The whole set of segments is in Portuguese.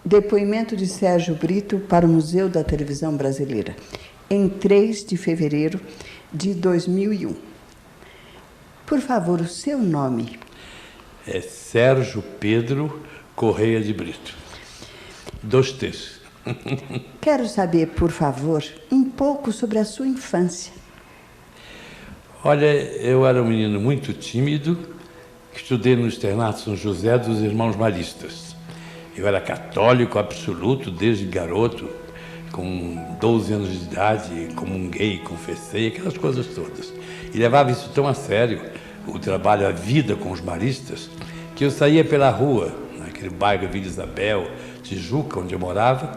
Depoimento de Sérgio Brito para o Museu da Televisão Brasileira, em 3 de fevereiro de 2001. Por favor, o seu nome? É Sérgio Pedro Correia de Brito. 2 T's. Quero saber, por favor, um pouco sobre a sua infância. Olha, eu era um menino muito tímido, estudei no Externato São José dos Irmãos Maristas. Eu era católico absoluto desde garoto, com 12 anos de idade, comunguei, confessei, aquelas coisas todas. E levava isso tão a sério, o trabalho, a vida com os maristas, que eu saía pela rua, naquele bairro Vila Isabel, Tijuca, onde eu morava,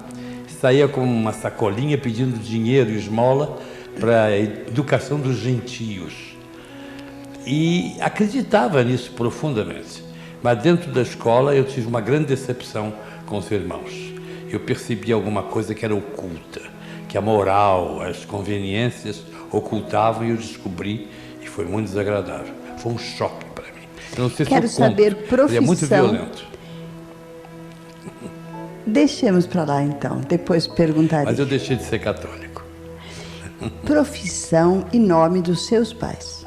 saía com uma sacolinha pedindo dinheiro e esmola para a educação dos gentios. E acreditava nisso profundamente. Mas dentro da escola eu tive uma grande decepção com os irmãos. Eu percebi alguma coisa que era oculta, que a moral, as conveniências ocultavam, e eu descobri, e foi muito desagradável. Foi um choque para mim. Eu não sei Quero se eu saber conto, profissão. ele é muito violento. Deixemos para lá, então. Depois perguntarei. Mas eu deixei de ser católico. Profissão e nome dos seus pais.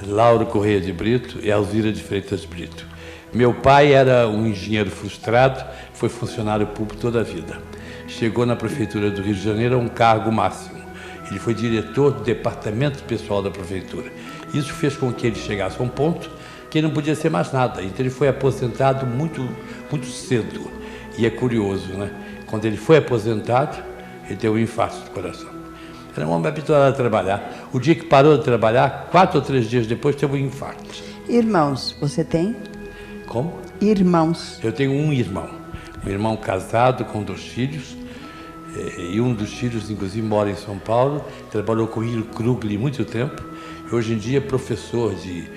Lauro Correia de Brito e Alzira de Freitas Brito. Meu pai era um engenheiro frustrado, foi funcionário público toda a vida. Chegou na Prefeitura do Rio de Janeiro a um cargo máximo. Ele foi diretor do departamento pessoal da Prefeitura. Isso fez com que ele chegasse a um ponto que ele não podia ser mais nada. Então ele foi aposentado muito cedo. E é curioso, né? Quando ele foi aposentado, ele teve um infarto do coração. Era um homem habituado a trabalhar. O dia que parou de trabalhar, 4 ou 3 dias depois, teve um infarto. Irmãos, você tem? Como? Irmãos. Eu tenho um irmão casado com 2 filhos, e um dos filhos, inclusive, mora em São Paulo, trabalhou com Hiro Krugli muito tempo, e hoje em dia é professor de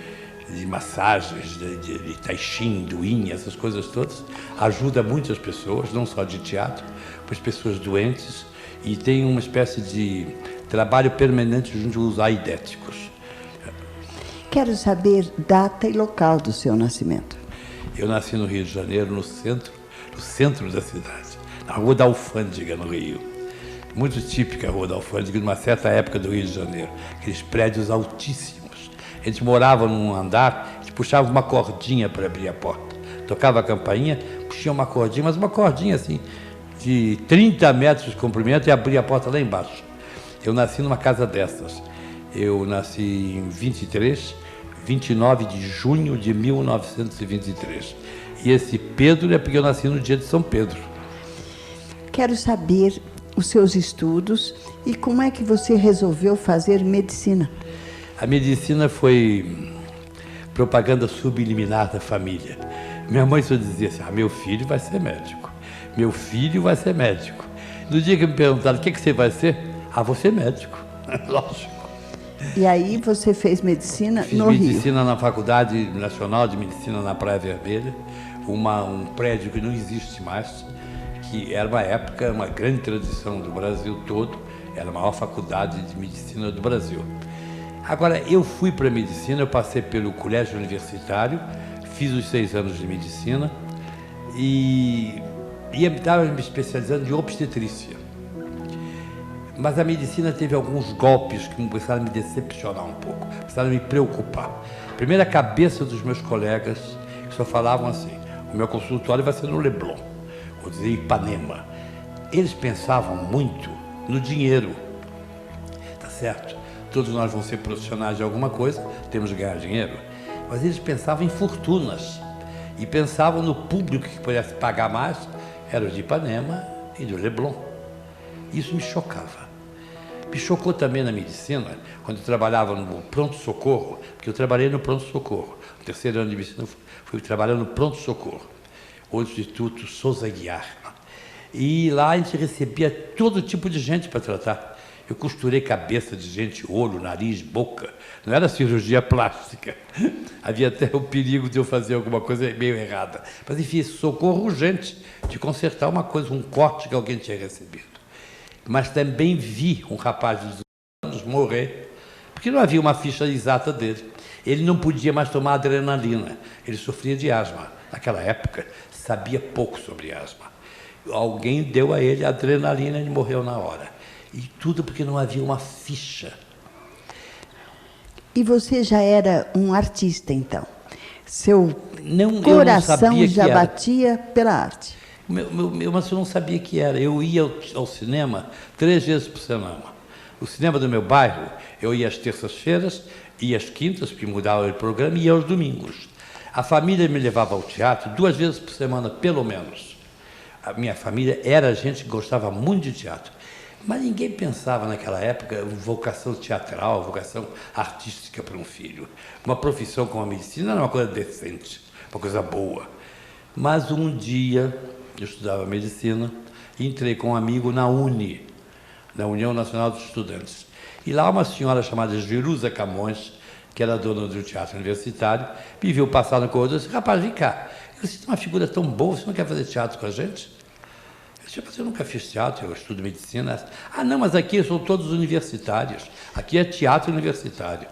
massagens, de tai chi, do yin, essas coisas todas, ajuda muitas pessoas, não só de teatro, mas pessoas doentes, e tem uma espécie de trabalho permanente junto aos aidéticos. Quero saber data e local do seu nascimento. Eu nasci no Rio de Janeiro, no centro da cidade, na Rua da Alfândega, no Rio. Muito típica a Rua da Alfândega, numa certa época do Rio de Janeiro, aqueles prédios altíssimos. A gente morava num andar, a gente puxava uma cordinha para abrir a porta. Tocava a campainha, puxava uma cordinha, mas uma cordinha assim, de 30 metros de comprimento, e abria a porta lá embaixo. Eu nasci numa casa dessas. Eu nasci em 29 de junho de 1923. E esse Pedro é porque eu nasci no dia de São Pedro. Quero saber os seus estudos e como é que você resolveu fazer medicina. A medicina foi propaganda subliminar da família. Minha mãe só dizia assim: meu filho vai ser médico. Meu filho vai ser médico. No dia que me perguntaram: o que você vai ser? Vou ser médico. Lógico. E aí você fez medicina Fiz no Rio? Fiz medicina na Faculdade Nacional de Medicina na Praia Vermelha, um prédio que não existe mais, que era uma época, uma grande tradição do Brasil todo, era a maior faculdade de medicina do Brasil. Agora, eu fui para a medicina, eu passei pelo colégio universitário, fiz os 6 anos de medicina e estava me especializando em obstetrícia. Mas a medicina teve alguns golpes que começaram a me decepcionar um pouco, começaram a me preocupar. Primeiro, a cabeça dos meus colegas, que só falavam assim: o meu consultório vai ser no Leblon, ou dizer Ipanema. Eles pensavam muito no dinheiro, tá certo? Todos nós vamos ser profissionais de alguma coisa, temos que ganhar dinheiro, mas eles pensavam em fortunas, e pensavam no público que pudesse pagar mais, era o de Ipanema e do Leblon. Isso me chocava. Me chocou também na medicina, quando eu trabalhava no pronto-socorro, porque eu trabalhei no pronto-socorro. No 3º ano de medicina, fui trabalhando no pronto-socorro, o Instituto Souza Guiar. E lá a gente recebia todo tipo de gente para tratar. Eu costurei cabeça de gente, olho, nariz, boca. Não era cirurgia plástica. Havia até o perigo de eu fazer alguma coisa meio errada. Mas, enfim, socorro urgente de consertar uma coisa, um corte que alguém tinha recebido. Mas também vi um rapaz de 18 anos morrer, porque não havia uma ficha exata dele. Ele não podia mais tomar adrenalina, ele sofria de asma. Naquela época, sabia pouco sobre asma. alguém deu a ele adrenalina e ele morreu na hora. E tudo porque não havia uma ficha. E você já era um artista, então? Seu Não, coração eu já batia pela arte? Mas eu não sabia que era. Eu ia ao cinema 3 vezes por semana. O cinema do meu bairro, eu ia às terças-feiras, ia às quintas, porque mudava o programa, e ia aos domingos. A família me levava ao teatro 2 vezes por semana, pelo menos. A minha família era gente que gostava muito de teatro. Mas ninguém pensava naquela época vocação teatral, vocação artística para um filho. Uma profissão como a medicina era uma coisa decente, uma coisa boa. Mas um dia, eu estudava medicina, e entrei com um amigo na UNE, na União Nacional dos Estudantes. E lá uma senhora chamada Jerusa Camões, que era dona do teatro universitário, me viu passar no corredor e disse: rapaz, vem cá, você tem uma figura tão boa, você não quer fazer teatro com a gente? Eu disse: mas eu nunca fiz teatro, eu estudo medicina. Ah, não, mas aqui são todos universitários, aqui é teatro universitário.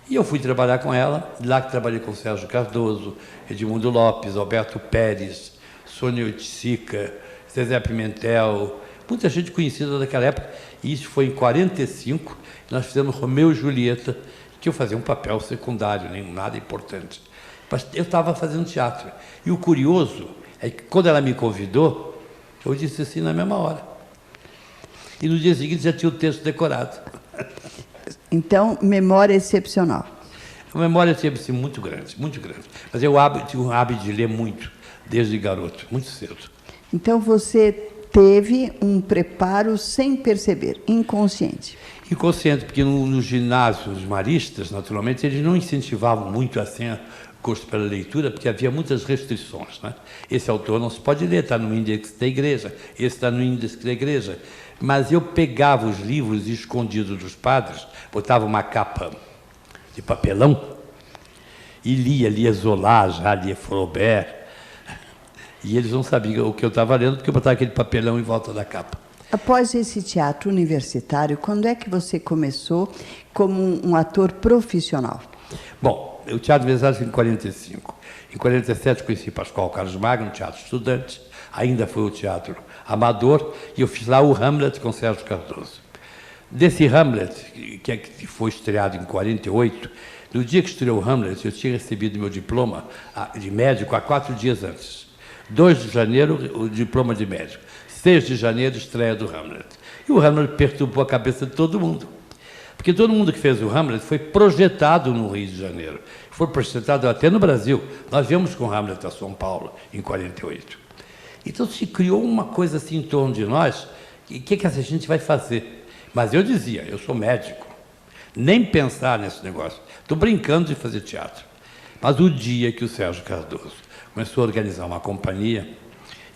E eu fui trabalhar com ela, lá que trabalhei com Sérgio Cardoso, Edmundo Lopes, Alberto Pérez, Sônia Oiticica, Zezé Pimentel, muita gente conhecida daquela época. E isso foi em 1945, nós fizemos Romeu e Julieta, que eu fazia um papel secundário, nem nada importante. Mas eu estava fazendo teatro. E o curioso é que, quando ela me convidou, eu disse assim na mesma hora. E no dia seguinte já tinha o texto decorado. Então, memória excepcional. A memória sempre assim, muito grande, muito grande. Mas eu tive um hábito de ler muito, desde garoto, muito cedo. Então, você teve um preparo sem perceber, inconsciente. Inconsciente, porque nos ginásios maristas, naturalmente, eles não incentivavam muito assim o gosto pela leitura, porque havia muitas restrições, né? Esse autor não se pode ler, está no índice da igreja, esse está no índice da igreja. Mas eu pegava os livros escondidos dos padres, botava uma capa de papelão e lia Zola, já lia Flaubert, e eles não sabiam o que eu estava lendo, porque eu botava aquele papelão em volta da capa. Após esse teatro universitário, quando é que você começou como um ator profissional? Bom, o teatro universitário foi em 1945. Em 1947 conheci Pascoal Carlos Magno, teatro estudante, ainda foi o teatro amador, e eu fiz lá o Hamlet com Sérgio Cardoso. Desse Hamlet, que foi estreado em 1948, no dia que estreou o Hamlet, eu tinha recebido meu diploma de médico há 4 dias antes. 2 de janeiro, o diploma de médico. 6 de janeiro, estreia do Hamlet. E o Hamlet perturbou a cabeça de todo mundo. Porque todo mundo que fez o Hamlet foi projetado no Rio de Janeiro. Foi projetado até no Brasil. Nós viemos com o Hamlet a São Paulo, em 1948. Então se criou uma coisa assim em torno de nós, e o que essa gente vai fazer? Mas eu dizia, eu sou médico, nem pensar nesse negócio. Estou brincando de fazer teatro. Mas o dia que o Sérgio Cardoso começou a organizar uma companhia,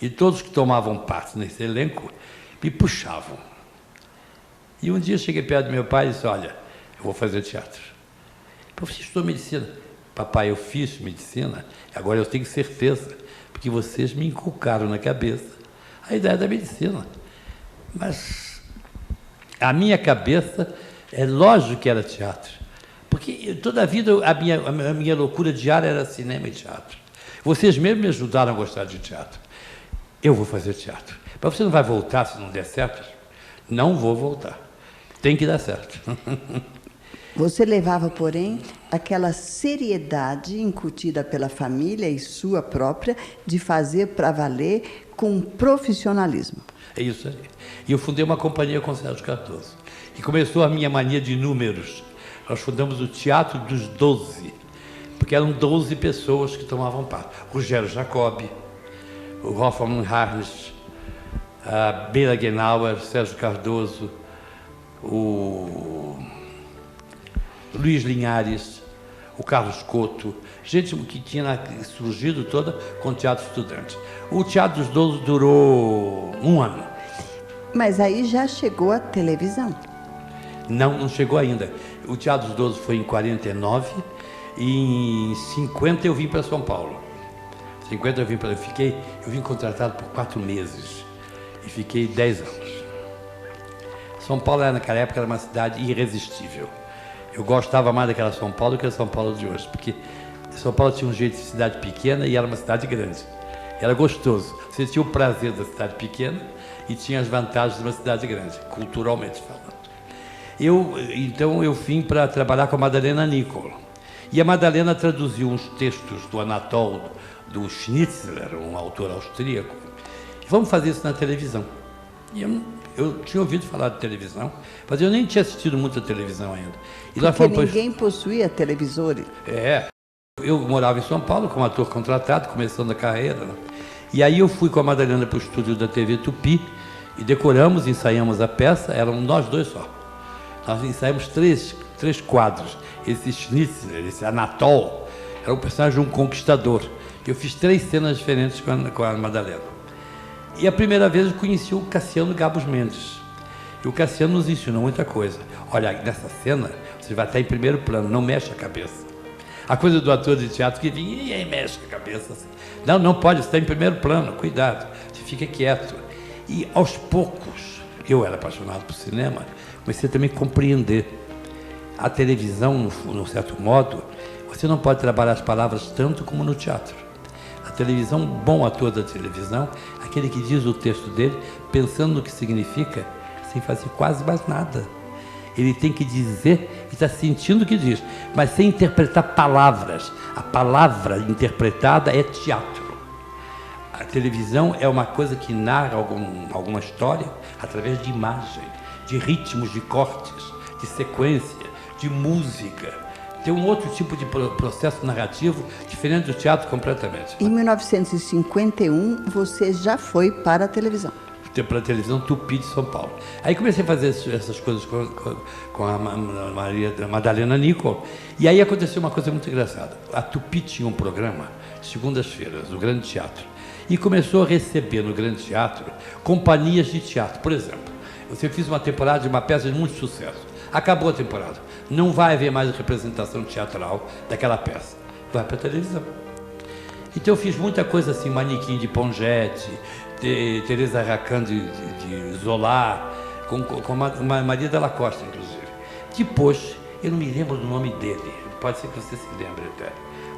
e todos que tomavam parte nesse elenco me puxavam. E um dia eu cheguei perto do meu pai e disse: olha, eu vou fazer teatro. Você estudou medicina? Papai, eu fiz medicina, agora eu tenho certeza, porque vocês me inculcaram na cabeça a ideia da medicina. Mas a minha cabeça, é lógico que era teatro, porque toda a vida a minha loucura diária era cinema e teatro. Vocês mesmo me ajudaram a gostar de teatro. Eu vou fazer teatro. Mas você não vai voltar se não der certo? Não vou voltar. Tem que dar certo. Você levava, porém, aquela seriedade incutida pela família e sua própria de fazer para valer com profissionalismo. É isso aí. E eu fundei uma companhia com o Sérgio Cardoso. E começou a minha mania de números. Nós fundamos o Teatro dos 12, porque eram 12 pessoas que tomavam parte. Rogério Jacobi, o Hoffmann Harnisch, a Bela Genauer, Sérgio Cardoso, o Luiz Linhares, o Carlos Couto, gente que tinha surgido toda com o teatro estudante. O Teatro dos 12 durou 1 ano. Mas aí já chegou a televisão. Não chegou ainda. O Teatro dos 12 foi em 49 e em 50 eu vim para São Paulo. Em 50 eu vim contratado por 4 meses e fiquei 10 anos. São Paulo naquela época era uma cidade irresistível. Eu gostava mais daquela São Paulo do que a São Paulo de hoje, porque São Paulo tinha um jeito de cidade pequena e era uma cidade grande. Era gostoso. Você tinha o prazer da cidade pequena e tinha as vantagens de uma cidade grande, culturalmente falando. Então eu vim para trabalhar com a Madalena Nicol. E a Madalena traduziu uns textos do Anatol, do Schnitzler, um autor austríaco. Vamos fazer isso na televisão. E eu tinha ouvido falar de televisão, mas eu nem tinha assistido muita televisão ainda. E porque ninguém possuía televisores. Eu morava em São Paulo como ator contratado, começando a carreira. Né? E aí eu fui com a Madalena para o estúdio da TV Tupi e decoramos, ensaiamos a peça, eram nós dois só. Nós ensaiamos três quadros. Esse Schnitzler, esse Anatol, era o personagem de um conquistador. Eu fiz 3 cenas diferentes com a Madalena. E a primeira vez eu conheci o Cassiano Gabos Mendes. E o Cassiano nos ensinou muita coisa. Olha, nessa cena, você vai estar em primeiro plano, não mexe a cabeça. A coisa do ator de teatro que vinha e aí mexe a cabeça. Assim. Não pode, você está em primeiro plano, cuidado, você fica quieto. E aos poucos, eu era apaixonado por cinema, comecei também a compreender. A televisão, num certo modo, você não pode trabalhar as palavras tanto como no teatro. A televisão, um bom ator da televisão, aquele que diz o texto dele, pensando no que significa, sem fazer quase mais nada. Ele tem que dizer e está sentindo o que diz, mas sem interpretar palavras. A palavra interpretada é teatro. A televisão é uma coisa que narra alguma história através de imagem, de ritmos, de cortes, de sequência, de música. Tem um outro tipo de processo narrativo diferente do teatro completamente. Em 1951, você já foi para a televisão. Para a televisão Tupi de São Paulo. Aí comecei a fazer essas coisas com a Madalena Nicol. E aí aconteceu uma coisa muito engraçada. A Tupi tinha um programa, segundas-feiras, no Grande Teatro. E começou a receber no Grande Teatro companhias de teatro. Por exemplo, você fez uma temporada de uma peça de muito sucesso. Acabou a temporada. Não vai haver mais representação teatral daquela peça. Vai para a televisão. Então eu fiz muita coisa assim, Manequim de Pongetti, Teresa Racan de Zola, com Maria Della Costa, inclusive. Depois, eu não me lembro do nome dele, pode ser que você se lembre até.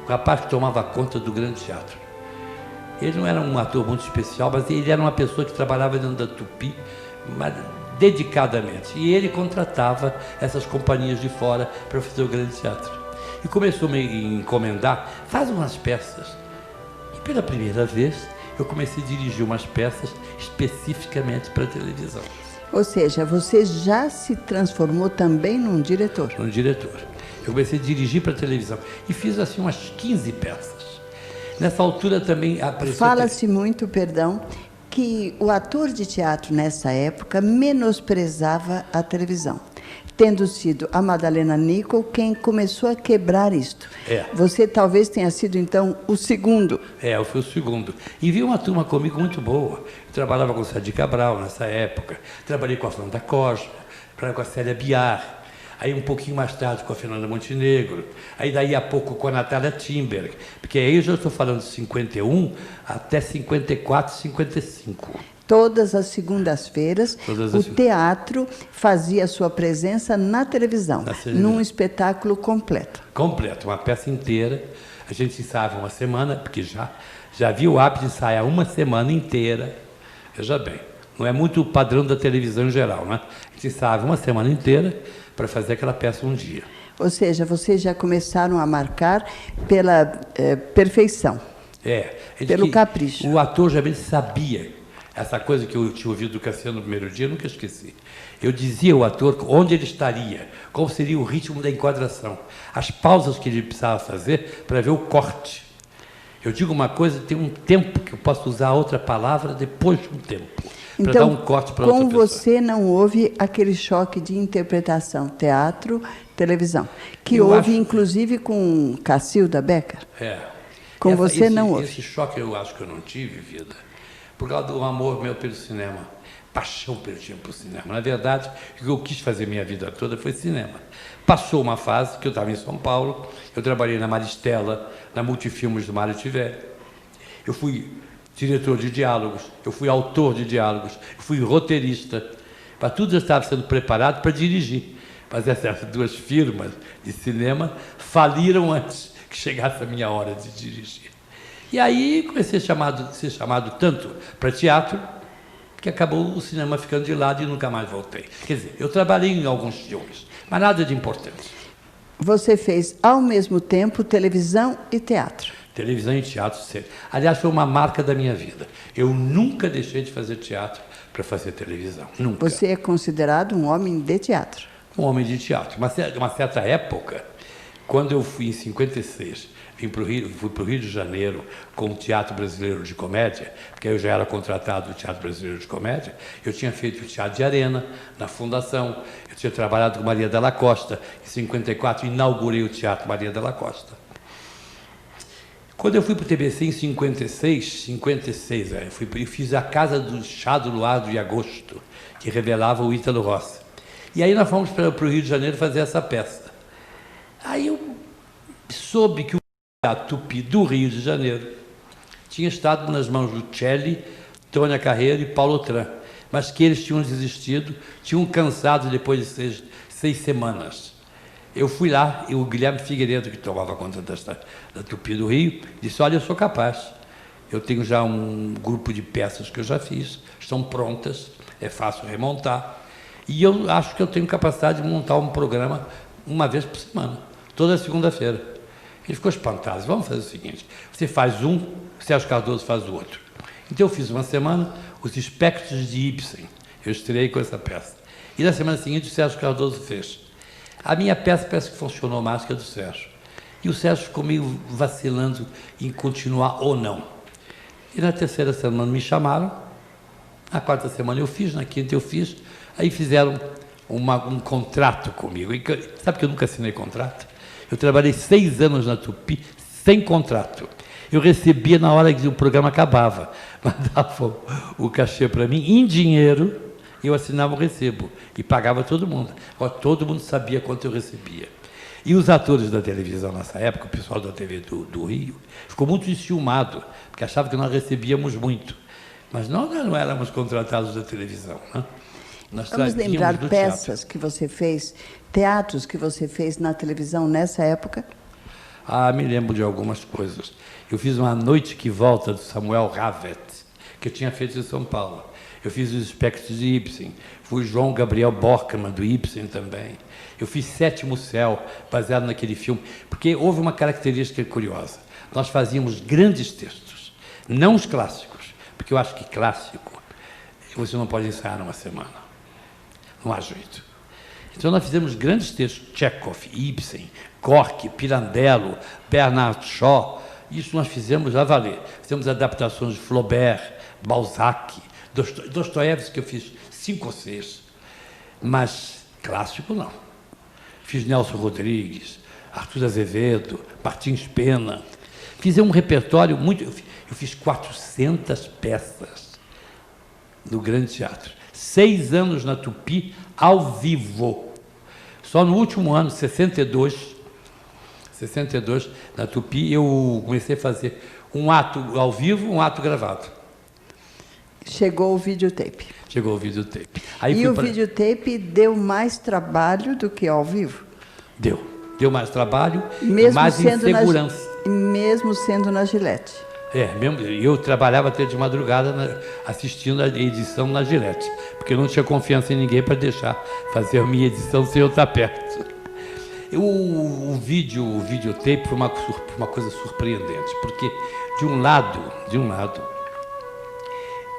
O rapaz que tomava conta do Grande Teatro. Ele não era um ator muito especial, mas ele era uma pessoa que trabalhava dentro da Tupi, mas dedicadamente. E ele contratava essas companhias de fora para fazer o Grande Teatro. E começou a me encomendar, faz umas peças. E pela primeira vez, eu comecei a dirigir umas peças especificamente para a televisão. Ou seja, você já se transformou também num diretor? Num diretor. Eu comecei a dirigir para a televisão e fiz assim umas 15 peças. Nessa altura também apareceu... Fala-se muito, perdão, que o ator de teatro nessa época menosprezava a televisão, tendo sido a Madalena Nicol quem começou a quebrar isto. Você talvez tenha sido, então, o segundo. Eu fui o segundo. E vi uma turma comigo muito boa. Eu trabalhava com o Sadi Cabral nessa época, trabalhei com a Fernanda Cosma, trabalhei com a Célia Biar, aí um pouquinho mais tarde com a Fernanda Montenegro, aí daí a pouco com a Natália Timberg, porque aí eu já estou falando de 51 até 54, 55. Todas as segundas-feiras, o teatro fazia sua presença na televisão, num espetáculo completo. Completo, uma peça inteira. A gente ensaiava uma semana, porque já havia o hábito de ensaiar uma semana inteira. Veja bem, não é muito o padrão da televisão em geral, né? A gente ensaiava uma semana inteira para fazer aquela peça um dia. Ou seja, vocês já começaram a marcar pela perfeição, pelo capricho. O ator já bem sabia. Essa coisa que eu tinha ouvido do Cassiano no primeiro dia, eu nunca esqueci. Eu dizia ao ator onde ele estaria, qual seria o ritmo da enquadração, as pausas que ele precisava fazer para ver o corte. Eu digo uma coisa, tem um tempo que eu posso usar outra palavra depois de um tempo, para dar um corte para outra pessoa. Com você não houve aquele choque de interpretação, teatro, televisão, que houve inclusive com Cacilda Becker? Com você não houve. Esse choque eu acho que eu não tive, vida. Por causa do amor meu pelo cinema, paixão pelo cinema. Na verdade, o que eu quis fazer minha vida toda foi cinema. Passou uma fase que eu estava em São Paulo, eu trabalhei na Maristela, na Multifilmes do Mário Tiver. Eu fui diretor de diálogos, eu fui autor de diálogos, eu fui roteirista. Para tudo eu estava sendo preparado para dirigir. Mas essas 2 firmas de cinema faliram antes que chegasse a minha hora de dirigir. E aí comecei a ser chamado tanto para teatro, que acabou o cinema ficando de lado e nunca mais voltei. Quer dizer, eu trabalhei em alguns filmes, mas nada de importante. Você fez, ao mesmo tempo, televisão e teatro. Televisão e teatro sempre. Aliás, foi uma marca da minha vida. Eu nunca deixei de fazer teatro para fazer televisão. Nunca. Você é considerado um homem de teatro. Um homem de teatro. Uma certa época, quando eu fui em 56, fui para o Rio de Janeiro com o Teatro Brasileiro de Comédia, porque eu já era contratado do Teatro Brasileiro de Comédia, eu tinha feito o Teatro de Arena, na Fundação, eu tinha trabalhado com Maria Della Costa, em 54 inaugurei o Teatro Maria Della Costa. Quando eu fui para o TBC em 56, eu fiz a Casa do Chá do Luar de Agosto, que revelava o Ítalo Rossi. E aí nós fomos para o Rio de Janeiro fazer essa peça. Aí eu soube que o Teatro Tupi do Rio de Janeiro tinha estado nas mãos do Celli, Tônia Carreiro e Paulo Tran, mas que eles tinham desistido, tinham cansado depois de seis semanas. Eu fui lá e o Guilherme Figueiredo, que tomava conta da Tupi do Rio, disse, olha, eu sou capaz. Eu tenho já um grupo de peças que eu já fiz, estão prontas, é fácil remontar. E eu acho que eu tenho capacidade de montar um programa uma vez por semana, toda segunda-feira. Ele ficou espantado. Vamos fazer o seguinte, você faz um, o Sérgio Cardoso faz o outro. Então eu fiz uma semana, Os Espectros de Ibsen. Eu estreiei com essa peça. E na semana seguinte o Sérgio Cardoso fez. A minha peça parece que funcionou mais que a do Sérgio. E o Sérgio ficou meio vacilando em continuar ou não. E na terceira semana me chamaram, na quarta semana eu fiz, na quinta eu fiz, aí fizeram um contrato comigo. E, sabe que eu nunca assinei contrato? Eu trabalhei 6 anos na Tupi sem contrato. Eu recebia na hora que o programa acabava. Mandavam o cachê para mim em dinheiro, eu assinava o recibo e pagava todo mundo. Agora, todo mundo sabia quanto eu recebia. E os atores da televisão nessa época, o pessoal da TV do Rio, ficou muito enciumado, porque achava que nós recebíamos muito. Mas nós não éramos contratados da televisão, né? Vamos lembrar peças que você fez, teatros que você fez na televisão nessa época? Ah, me lembro de algumas coisas. Eu fiz Uma Noite que Volta, do Samuel Ravet, que eu tinha feito em São Paulo. Eu fiz Os Espectros de Ibsen. Fui João Gabriel Borkman, do Ibsen também. Eu fiz Sétimo Céu, baseado naquele filme, porque houve uma característica curiosa. Nós fazíamos grandes textos, não os clássicos, porque eu acho que clássico você não pode ensaiar numa semana. Não há jeito. Então nós fizemos grandes textos, Tchekhov, Ibsen, Gorky, Pirandello, Bernard Shaw. Isso nós fizemos a valer. Fizemos adaptações de Flaubert, Balzac, Dostoiévski, que eu fiz 5 ou 6. Mas clássico não. Fiz Nelson Rodrigues, Arthur Azevedo, Martins Pena. Fiz um repertório muito... Eu fiz 400 peças no Grande Teatro. 6 anos na Tupi, ao vivo. Só no último ano, 62, na Tupi, eu comecei a fazer um ato ao vivo, um ato gravado. Chegou o videotape. Chegou o videotape. E o videotape deu mais trabalho do que ao vivo? Deu mais trabalho, mesmo mais insegurança. Mesmo sendo na Gillette. Eu trabalhava até de madrugada assistindo a edição na Gillette, porque eu não tinha confiança em ninguém para deixar fazer a minha edição sem eu estar perto. O videotape foi uma coisa surpreendente, porque, de um lado,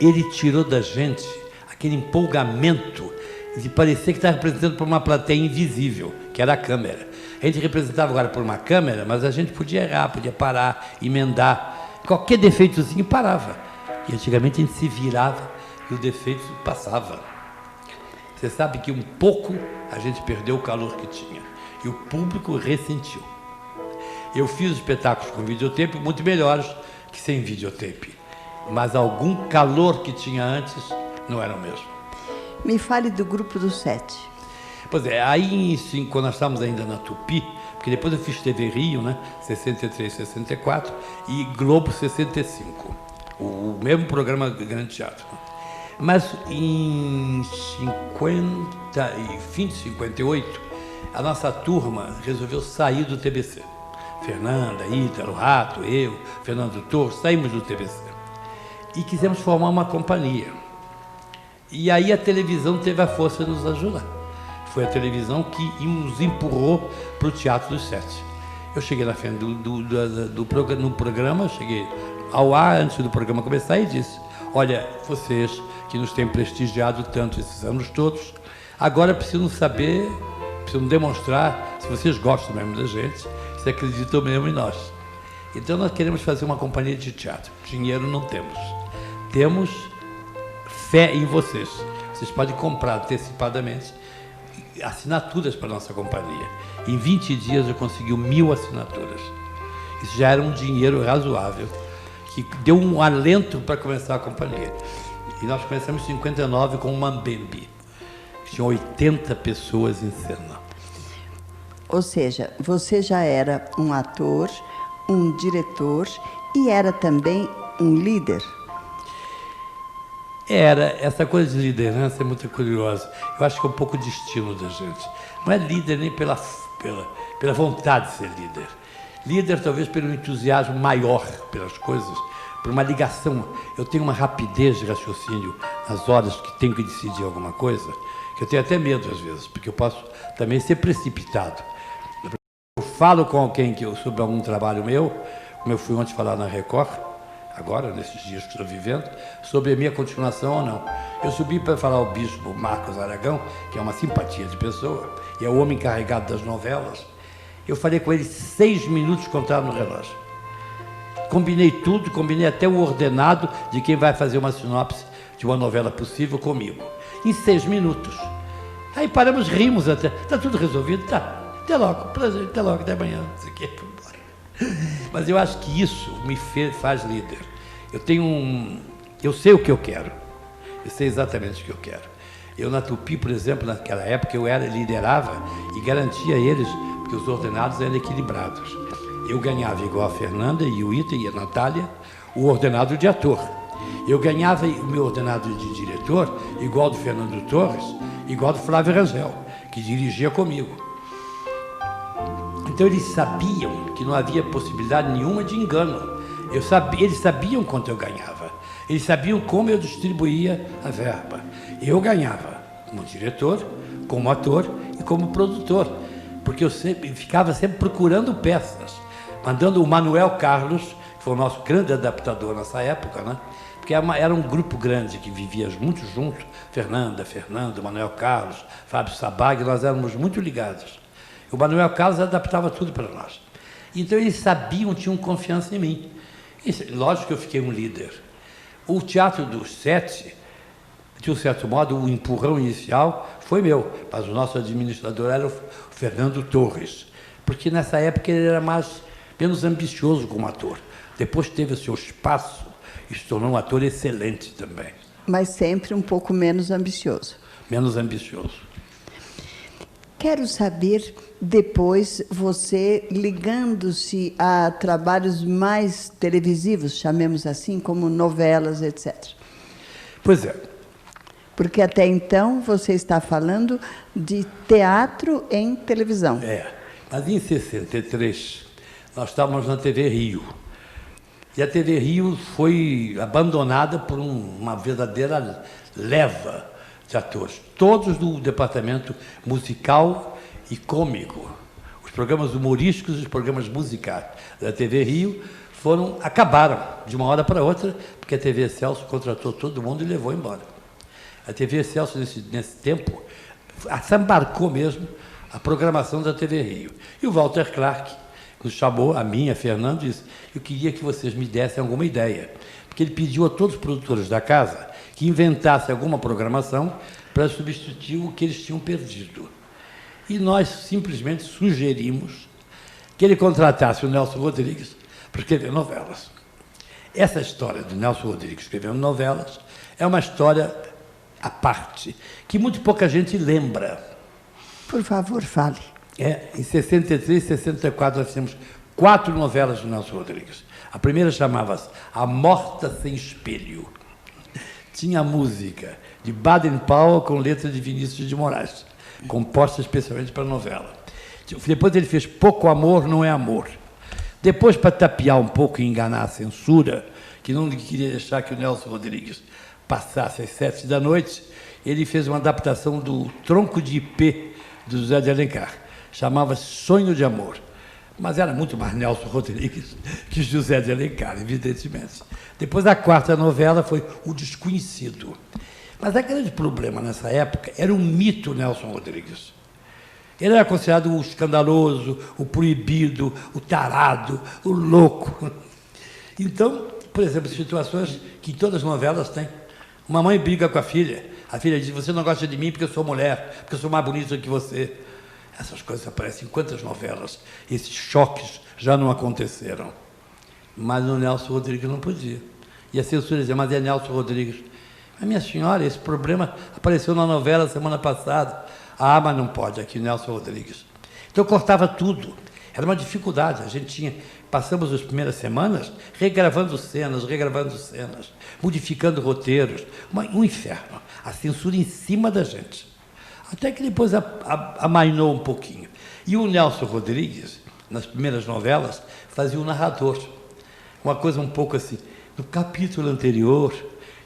ele tirou da gente aquele empolgamento de parecer que estava representando por uma plateia invisível, que era a câmera. A gente representava agora por uma câmera, mas a gente podia errar, podia parar, emendar. Qualquer defeitozinho parava. E antigamente a gente se virava e o defeito passava. Você sabe que um pouco a gente perdeu o calor que tinha. E o público ressentiu. Eu fiz espetáculos com videotape muito melhores que sem videotape. Mas algum calor que tinha antes não era o mesmo. Me fale do Grupo do 7. Pois é, aí quando nós estávamos ainda na Tupi, porque depois eu fiz TV Rio, né, 63, 64, e Globo 65, o mesmo programa Grande Teatro. Mas em fim de 58, a nossa turma resolveu sair do TBC. Fernanda, Ítalo, Rato, eu, Fernando Torres, saímos do TVC. E quisemos formar uma companhia. E aí a televisão teve a força de nos ajudar. Foi a televisão que nos empurrou para o Teatro dos Sete. Eu cheguei na frente no programa, cheguei ao ar antes do programa começar e disse: olha, vocês que nos têm prestigiado tanto esses anos todos, agora precisam saber, precisam demonstrar se vocês gostam mesmo da gente, se acreditam mesmo em nós. Então nós queremos fazer uma companhia de teatro. Dinheiro não temos. Temos fé em vocês. Vocês podem comprar antecipadamente assinaturas para a nossa companhia. Em 20 dias eu consegui 1000 assinaturas. Isso já era um dinheiro razoável, que deu um alento para começar a companhia. E nós começamos em 59 com o Mambembe, que tinha 80 pessoas em cena. Ou seja, você já era um ator, um diretor e era também um líder. Essa coisa de liderança é muito curiosa. Eu acho que é um pouco o destino da gente. Não é líder nem pela vontade de ser líder. Líder talvez pelo entusiasmo maior pelas coisas, por uma ligação. Eu tenho uma rapidez de raciocínio nas horas que tenho que decidir alguma coisa, que eu tenho até medo às vezes, porque eu posso também ser precipitado. Eu falo com alguém sobre algum trabalho meu, como eu fui ontem falar na Record, agora, nesses dias que estou vivendo, sobre a minha continuação ou não. Eu subi para falar ao bispo Marcos Aragão, que é uma simpatia de pessoa, e é o homem encarregado das novelas. Eu falei com ele 6 minutos contados no relógio. Combinei tudo, combinei até o ordenado de quem vai fazer uma sinopse de uma novela possível comigo. Em 6 minutos. Aí paramos, rimos até. Está tudo resolvido? Tá. Até logo, prazer, até logo, até amanhã. Não sei o quê. Mas eu acho que isso me faz líder. Eu sei o que eu quero. Eu sei exatamente o que eu quero. Eu na Tupi, por exemplo, naquela época, eu liderava e garantia a eles que os ordenados eram equilibrados. Eu ganhava igual a Fernanda e o Ita e a Natália, o ordenado de ator. Eu ganhava o meu ordenado de diretor igual do Fernando Torres, igual do Flávio Rangel, que dirigia comigo. Então eles sabiam que não havia possibilidade nenhuma de engano. Eles sabiam quanto eu ganhava. Eles sabiam como eu distribuía a verba. Eu ganhava como diretor, como ator e como produtor, porque eu ficava sempre procurando peças, mandando o Manuel Carlos, que foi o nosso grande adaptador nessa época, né? Porque era um grupo grande que vivia muito junto, Fernando, Manuel Carlos, Fábio Sabag, nós éramos muito ligados. O Manuel Carlos adaptava tudo para nós. Então eles sabiam, tinham confiança em mim. Lógico que eu fiquei um líder. O Teatro dos Sete, de um certo modo, o empurrão inicial foi meu, mas o nosso administrador era o Fernando Torres, porque nessa época ele era menos ambicioso como ator. Depois teve o seu espaço e se tornou um ator excelente também. Mas sempre um pouco menos ambicioso. Menos ambicioso. Quero saber, depois, você ligando-se a trabalhos mais televisivos, chamemos assim, como novelas, etc. Pois é. Porque até então você está falando de teatro em televisão. Mas em 63, nós estávamos na TV Rio. E a TV Rio foi abandonada por uma verdadeira leva de atores, todos do departamento musical e cômico. Os programas humorísticos e os programas musicais da TV Rio acabaram de uma hora para outra, porque a TV Excelsior contratou todo mundo e levou embora. A TV Excelsior, nesse tempo, embarcou mesmo a programação da TV Rio. E o Walter Clark nos chamou, a mim, a Fernando, e disse: eu queria que vocês me dessem alguma ideia. Porque ele pediu a todos os produtores da casa que inventassem alguma programação para substituir o que eles tinham perdido. E nós simplesmente sugerimos que ele contratasse o Nelson Rodrigues para escrever novelas. Essa história do Nelson Rodrigues escrevendo novelas é uma história à parte, que muito pouca gente lembra. Por favor, fale. Em 63 e 64 nós tínhamos 4 novelas do Nelson Rodrigues. A primeira chamava-se A Morta Sem Espelho. Tinha música de Baden Powell com letra de Vinícius de Moraes, composta especialmente para a novela. Depois ele fez Pouco Amor Não É Amor, Depois, para tapear um pouco e enganar a censura, que não queria deixar que o Nelson Rodrigues passasse às 7 da noite, ele fez uma adaptação do Tronco de Ipê, do José de Alencar. Chamava-se Sonho de Amor. Mas era muito mais Nelson Rodrigues que José de Alencar, evidentemente. Depois, a quarta novela foi O Desconhecido. Mas o grande problema nessa época era o mito Nelson Rodrigues. Ele era considerado o escandaloso, o proibido, o tarado, o louco. Então, por exemplo, situações que em todas as novelas tem. Uma mãe briga com a filha diz, você não gosta de mim porque eu sou mulher, porque eu sou mais bonita que você. Essas coisas aparecem em quantas novelas? Esses choques já não aconteceram. Mas o Nelson Rodrigues não podia. E a censura dizia, mas é Nelson Rodrigues. Mas, minha senhora, esse problema apareceu na novela semana passada. Ah, mas não pode, aqui Nelson Rodrigues. Então, eu cortava tudo. Era uma dificuldade. A gente passamos as primeiras semanas regravando cenas, modificando roteiros. Um inferno. A censura em cima da gente. Até que depois amainou um pouquinho. E o Nelson Rodrigues, nas primeiras novelas, fazia o narrador. Uma coisa um pouco assim. No capítulo anterior,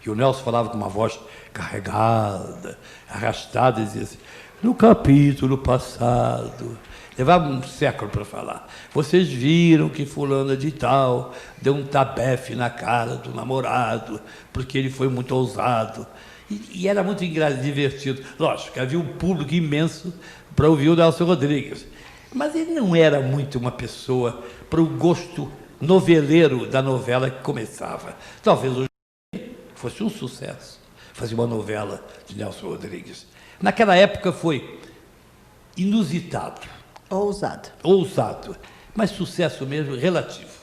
e o Nelson falava com uma voz carregada, arrastada, e dizia assim, no capítulo passado, levava um século para falar, vocês viram que fulana de tal deu um tabefe na cara do namorado, porque ele foi muito ousado. E era muito divertido. Lógico, havia um público imenso para ouvir o Nelson Rodrigues. Mas ele não era muito uma pessoa para o gosto noveleiro da novela que começava. Talvez hoje fosse um sucesso fazer uma novela de Nelson Rodrigues. Naquela época foi inusitado. Ousado. Mas sucesso mesmo relativo.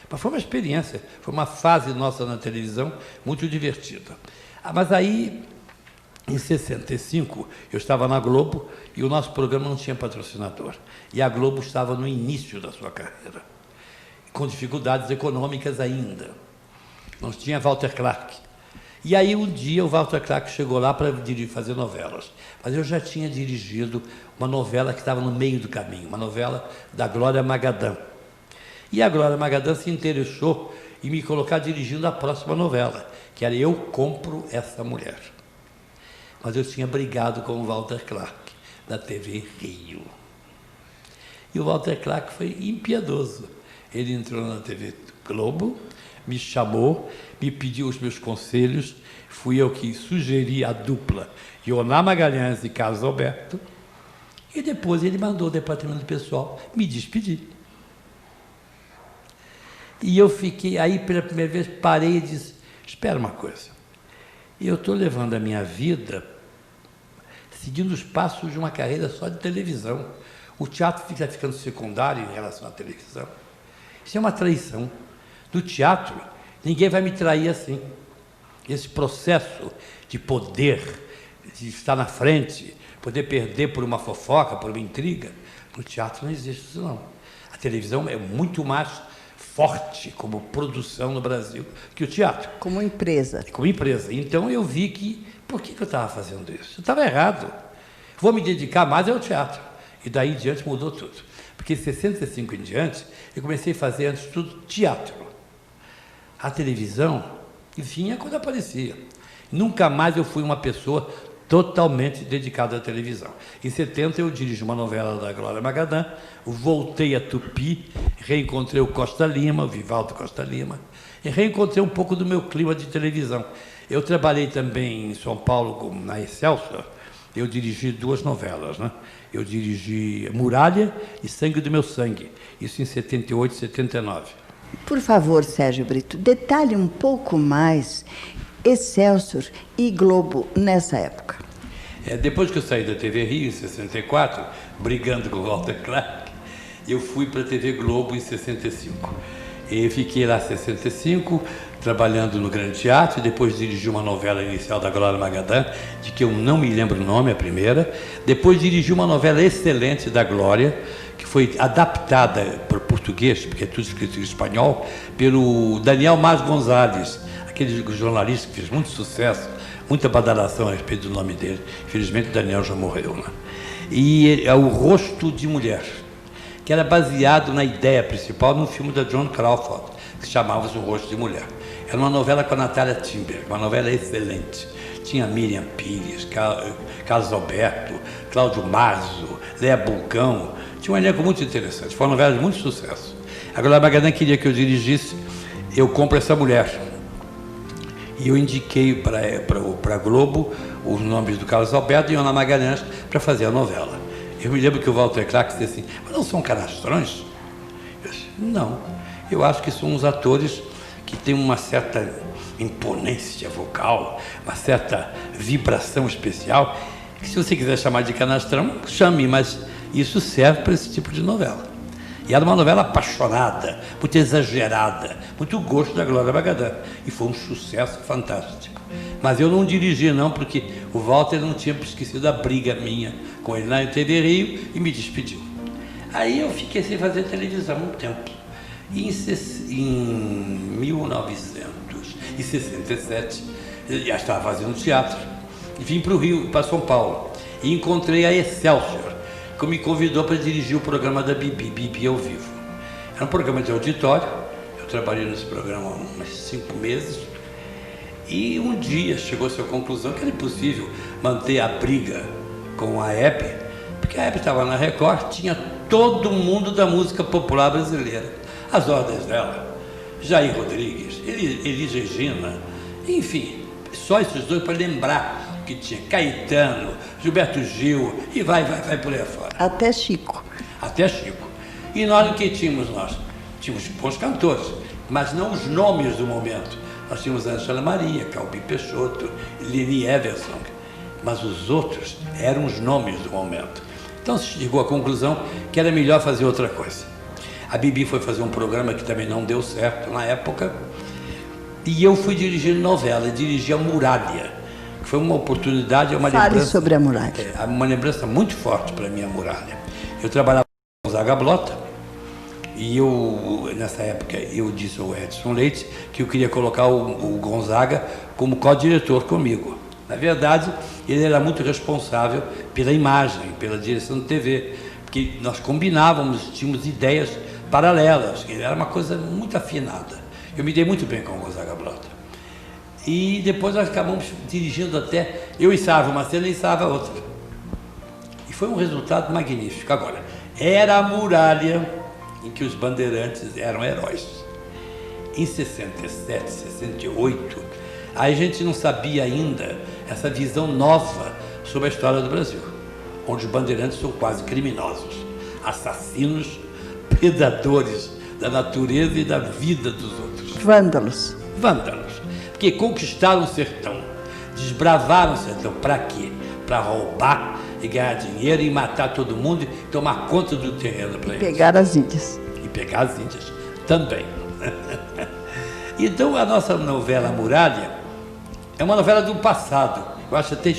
Mas foi uma experiência, foi uma fase nossa na televisão muito divertida. Mas aí, em 65, eu estava na Globo e o nosso programa não tinha patrocinador. E a Globo estava no início da sua carreira, com dificuldades econômicas ainda. Não tinha Walter Clark. E aí, um dia, o Walter Clark chegou lá para fazer novelas. Mas eu já tinha dirigido uma novela que estava no meio do caminho, uma novela da Glória Magadã. E a Glória Magadã se interessou em me colocar dirigindo a próxima novela, que era Eu Compro Essa Mulher. Mas eu tinha brigado com o Walter Clark, da TV Rio. E o Walter Clark foi impiedoso. Ele entrou na TV Globo, me chamou, me pediu os meus conselhos, fui eu que sugeri a dupla Ioná Magalhães e Carlos Alberto, e depois ele mandou o departamento pessoal me despedir. E eu fiquei, aí pela primeira vez parei e disse, espera uma coisa, eu estou levando a minha vida seguindo os passos de uma carreira só de televisão. O teatro fica ficando secundário em relação à televisão. Isso é uma traição. No teatro, ninguém vai me trair assim. Esse processo de poder, de estar na frente, poder perder por uma fofoca, por uma intriga, no teatro não existe isso, não. A televisão é muito mais forte como produção no Brasil que o teatro. Como empresa. Como empresa. Então eu vi que, por que eu estava fazendo isso? Eu estava errado. Vou me dedicar mais ao teatro. E daí em diante mudou tudo. Porque em 65 em diante, eu comecei a fazer, antes de tudo, teatro. A televisão, vinha quando aparecia. Nunca mais eu fui uma pessoa totalmente dedicada à televisão. Em 70 eu dirigi uma novela da Glória Magadã, voltei a Tupi, reencontrei o Costa Lima, o Vivaldo Costa Lima, e reencontrei um pouco do meu clima de televisão. Eu trabalhei também em São Paulo, na Excelsior, eu dirigi 2 novelas, né? Eu dirigi Muralha e Sangue do Meu Sangue, isso em 78 e 79. Por favor, Sérgio Brito, detalhe um pouco mais Excelsior e Globo nessa época. Depois que eu saí da TV Rio, em 64, brigando com o Walter Clark, eu fui para a TV Globo em 65. E fiquei lá em 65, trabalhando no Grande Teatro, e depois dirigi uma novela inicial da Glória Magadã, de que eu não me lembro o nome, a primeira. Depois dirigi uma novela excelente da Glória, que foi adaptada para o português, porque é tudo escrito em espanhol, pelo Daniel Mas Gonzalez, aquele jornalista que fez muito sucesso, muita badalação a respeito do nome dele. Infelizmente, o Daniel já morreu, né? E é O Rosto de Mulher, que era baseado na ideia principal num filme da Joan Crawford, que chamava-se O Rosto de Mulher. Era uma novela com a Natália Timber, uma novela excelente. Tinha Miriam Pires, Carlos Alberto, Cláudio Marzo, Léa Bulcão. Tinha um elenco muito interessante, foi uma novela de muito sucesso. A Glória Magalhães queria que eu dirigisse Eu Compro Essa Mulher. E eu indiquei para a Globo os nomes do Carlos Alberto e Ana Magalhães para fazer a novela. Eu me lembro que o Walter Clark disse assim, mas não são canastrões? Eu disse, não, eu acho que são uns atores que têm uma certa imponência vocal, uma certa vibração especial, que se você quiser chamar de canastrão, chame, mas isso serve para esse tipo de novela. E era uma novela apaixonada, muito exagerada, muito gosto da Glória Magalhães. E foi um sucesso fantástico. Mas eu não dirigi não, porque o Walter não tinha esquecido a briga minha com ele na TV Rio e me despediu. Aí eu fiquei sem fazer televisão um tempo. E em 1967, eu já estava fazendo teatro. E vim para o Rio, para São Paulo. E encontrei a Excelsior, que me convidou para dirigir o programa da Bibi, Bibi ao Vivo. Era um programa de auditório, eu trabalhei nesse programa há uns 5 meses, e um dia chegou-se à conclusão que era impossível manter a briga com a Hebe, porque a Hebe estava na Record, tinha todo mundo da música popular brasileira, as ordens dela, Jair Rodrigues, Elis Regina, enfim, só esses dois para lembrar que tinha Caetano, Gilberto Gil, e vai por aí fora. Até Chico. Até Chico. E nós, o que tínhamos nós? Tínhamos bons cantores, mas não os nomes do momento. Nós tínhamos Ângela Maria, Calbi Peixoto, Leni Everson, mas os outros eram os nomes do momento. Então se chegou à conclusão que era melhor fazer outra coisa. A Bibi foi fazer um programa que também não deu certo na época, e eu fui dirigir novela, dirigi a Muralha. Foi uma oportunidade, uma Fale lembrança, sobre a Muralha. Uma lembrança muito forte para mim, a Muralha. Eu trabalhava com o Gonzaga Blota, e nessa época, eu disse ao Edson Leite que eu queria colocar o Gonzaga como co-diretor comigo. Na verdade, ele era muito responsável pela imagem, pela direção de TV, porque nós combinávamos, tínhamos ideias paralelas, era uma coisa muito afinada. Eu me dei muito bem com o Gonzaga Blota. E depois nós acabamos dirigindo até... Eu ensaiava uma cena e ensaiava outra. E foi um resultado magnífico. Agora, era a Muralha em que os bandeirantes eram heróis. Em 67, 68, aí a gente não sabia ainda essa visão nova sobre a história do Brasil, onde os bandeirantes são quase criminosos, assassinos, predadores da natureza e da vida dos outros. Vândalos. Vândalos. Porque conquistaram o sertão, desbravaram o sertão. Para quê? Para roubar e ganhar dinheiro e matar todo mundo e tomar conta do terreno para eles. Pegar as Índias. E pegar as Índias também. Então a nossa novela Muralha é uma novela do passado. Eu acho até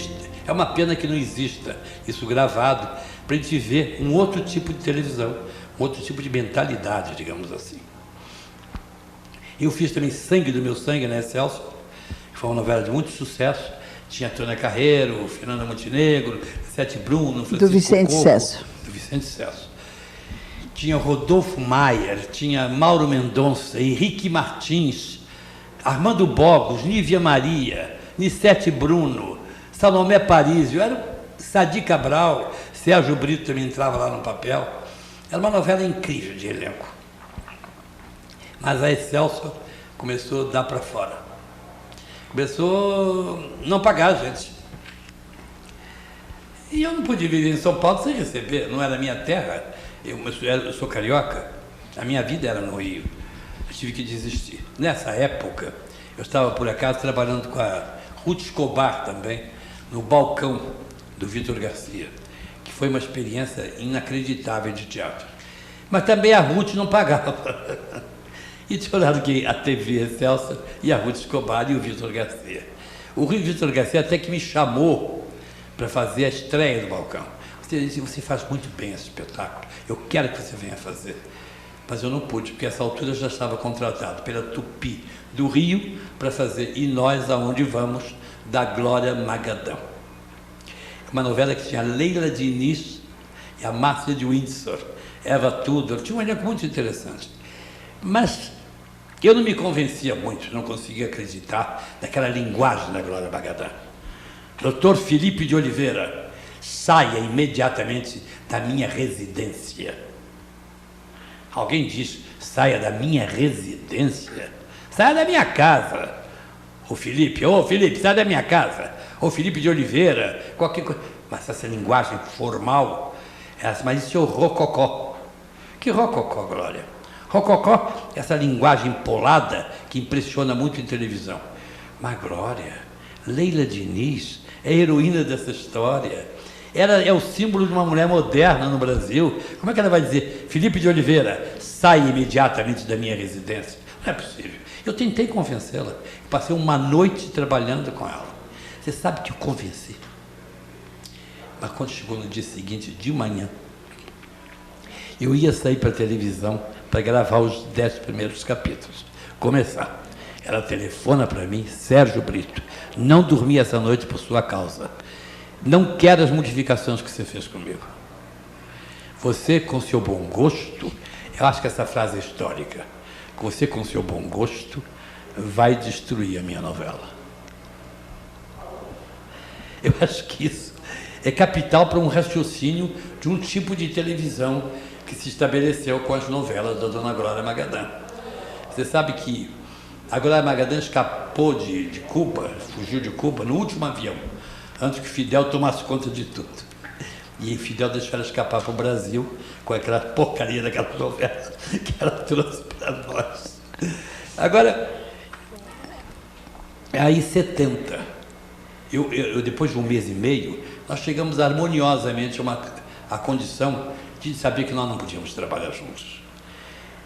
é uma pena que não exista isso gravado para a gente ver um outro tipo de televisão, um outro tipo de mentalidade, digamos assim. Eu fiz também Sangue do Meu Sangue na Excelsior, que foi uma novela de muito sucesso. Tinha Tônia Carreiro, Fernanda Montenegro, Sete Bruno, Francisco do Vicente Coco, Cesso. Do Vicente Cesso. Tinha Rodolfo Maier, tinha Mauro Mendonça, Henrique Martins, Armando Bogos, Nívia Maria, Nissete Bruno, Salomé Parísio, era Sadi Cabral, Sérgio Brito também entrava lá no papel. Era uma novela incrível de elenco. Mas a Excelsior começou a dar para fora. Começou a não pagar a gente. E eu não podia viver em São Paulo sem receber, não era minha terra. Eu sou carioca, a minha vida era no Rio. Eu tive que desistir. Nessa época, eu estava por acaso trabalhando com a Ruth Escobar também, no balcão do Vitor Garcia, que foi uma experiência inacreditável de teatro. Mas também a Ruth não pagava. E tinha olhado que a TV Excelsior e a Ruth Escobar e o Vitor Garcia. O Vitor Garcia até que me chamou para fazer a estreia do balcão. Você disse, você faz muito bem esse espetáculo, eu quero que você venha fazer. Mas eu não pude, porque essa altura eu já estava contratado pela Tupi do Rio para fazer E Nós Aonde Vamos, da Glória Magadão. Uma novela que tinha a Leila Diniz e a Márcia de Windsor. Eva Tudor, tinha um elenco muito interessante. Mas eu não me convencia muito, não conseguia acreditar naquela linguagem da Glória Magadã. Doutor Felipe de Oliveira, saia imediatamente da minha residência. Alguém diz, saia da minha residência? Saia da minha casa. Ô Felipe, sai da minha casa. Ô Felipe de Oliveira, qualquer coisa. Mas essa linguagem formal, mas isso é o rococó. Que rococó, Glória? Rococó, essa linguagem empolada que impressiona muito em televisão. Mas, Glória, Leila Diniz é a heroína dessa história. Ela é o símbolo de uma mulher moderna no Brasil. Como é que ela vai dizer, Felipe de Oliveira, sai imediatamente da minha residência? Não é possível. Eu tentei convencê-la. Passei uma noite trabalhando com ela. Você sabe que eu convenci. Mas quando chegou no dia seguinte, de manhã, eu ia sair para a televisão para gravar os 10 primeiros capítulos. Começar. Ela telefona para mim, Sérgio Brito, não dormi essa noite por sua causa. Não quero as modificações que você fez comigo. Você, com seu bom gosto, eu acho que essa frase é histórica, você, com seu bom gosto, vai destruir a minha novela. Eu acho que isso é capital para um raciocínio de um tipo de televisão que se estabeleceu com as novelas da Dona Glória Magadã. Você sabe que a Glória Magadã escapou de Cuba, fugiu de Cuba no último avião, antes que Fidel tomasse conta de tudo. E Fidel deixou ela escapar para o Brasil com aquela porcaria daquela novela que ela trouxe para nós. Agora, aí 70, eu depois de um mês e meio, nós chegamos harmoniosamente à condição de saber que nós não podíamos trabalhar juntos.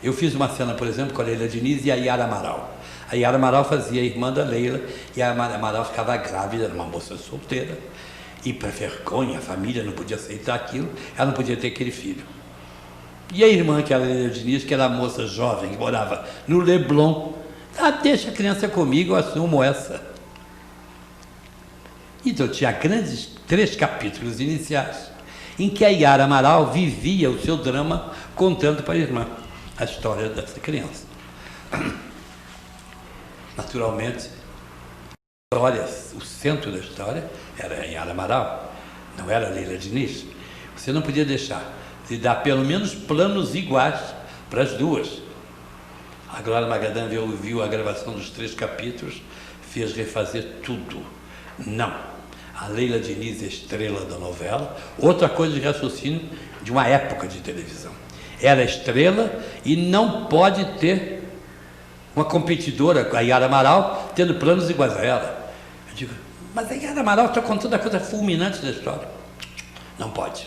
Eu fiz uma cena, por exemplo, com a Leila Diniz e a Yara Amaral. A Yara Amaral fazia a irmã da Leila e a Amaral ficava grávida, era uma moça solteira, e para vergonha, a família não podia aceitar aquilo, ela não podia ter aquele filho. E a irmã, que era a Leila Diniz, que era a moça jovem, que morava no Leblon, deixa a criança comigo, eu assumo essa. Então tinha grandes 3 capítulos iniciais, em que a Yara Amaral vivia o seu drama contando para a irmã a história dessa criança. Naturalmente, o centro da história era a Yara Amaral, não era a Leila Diniz. Você não podia deixar de dar pelo menos planos iguais para as duas. A Glória Magadã viu a gravação dos 3 capítulos, fez refazer tudo. Não. A Leila Diniz é estrela da novela, outra coisa de raciocínio de uma época de televisão. Ela é estrela e não pode ter uma competidora, a Yara Amaral, tendo planos iguais a ela. Eu digo, mas a Yara Amaral está contando a coisa fulminante da história. Não pode.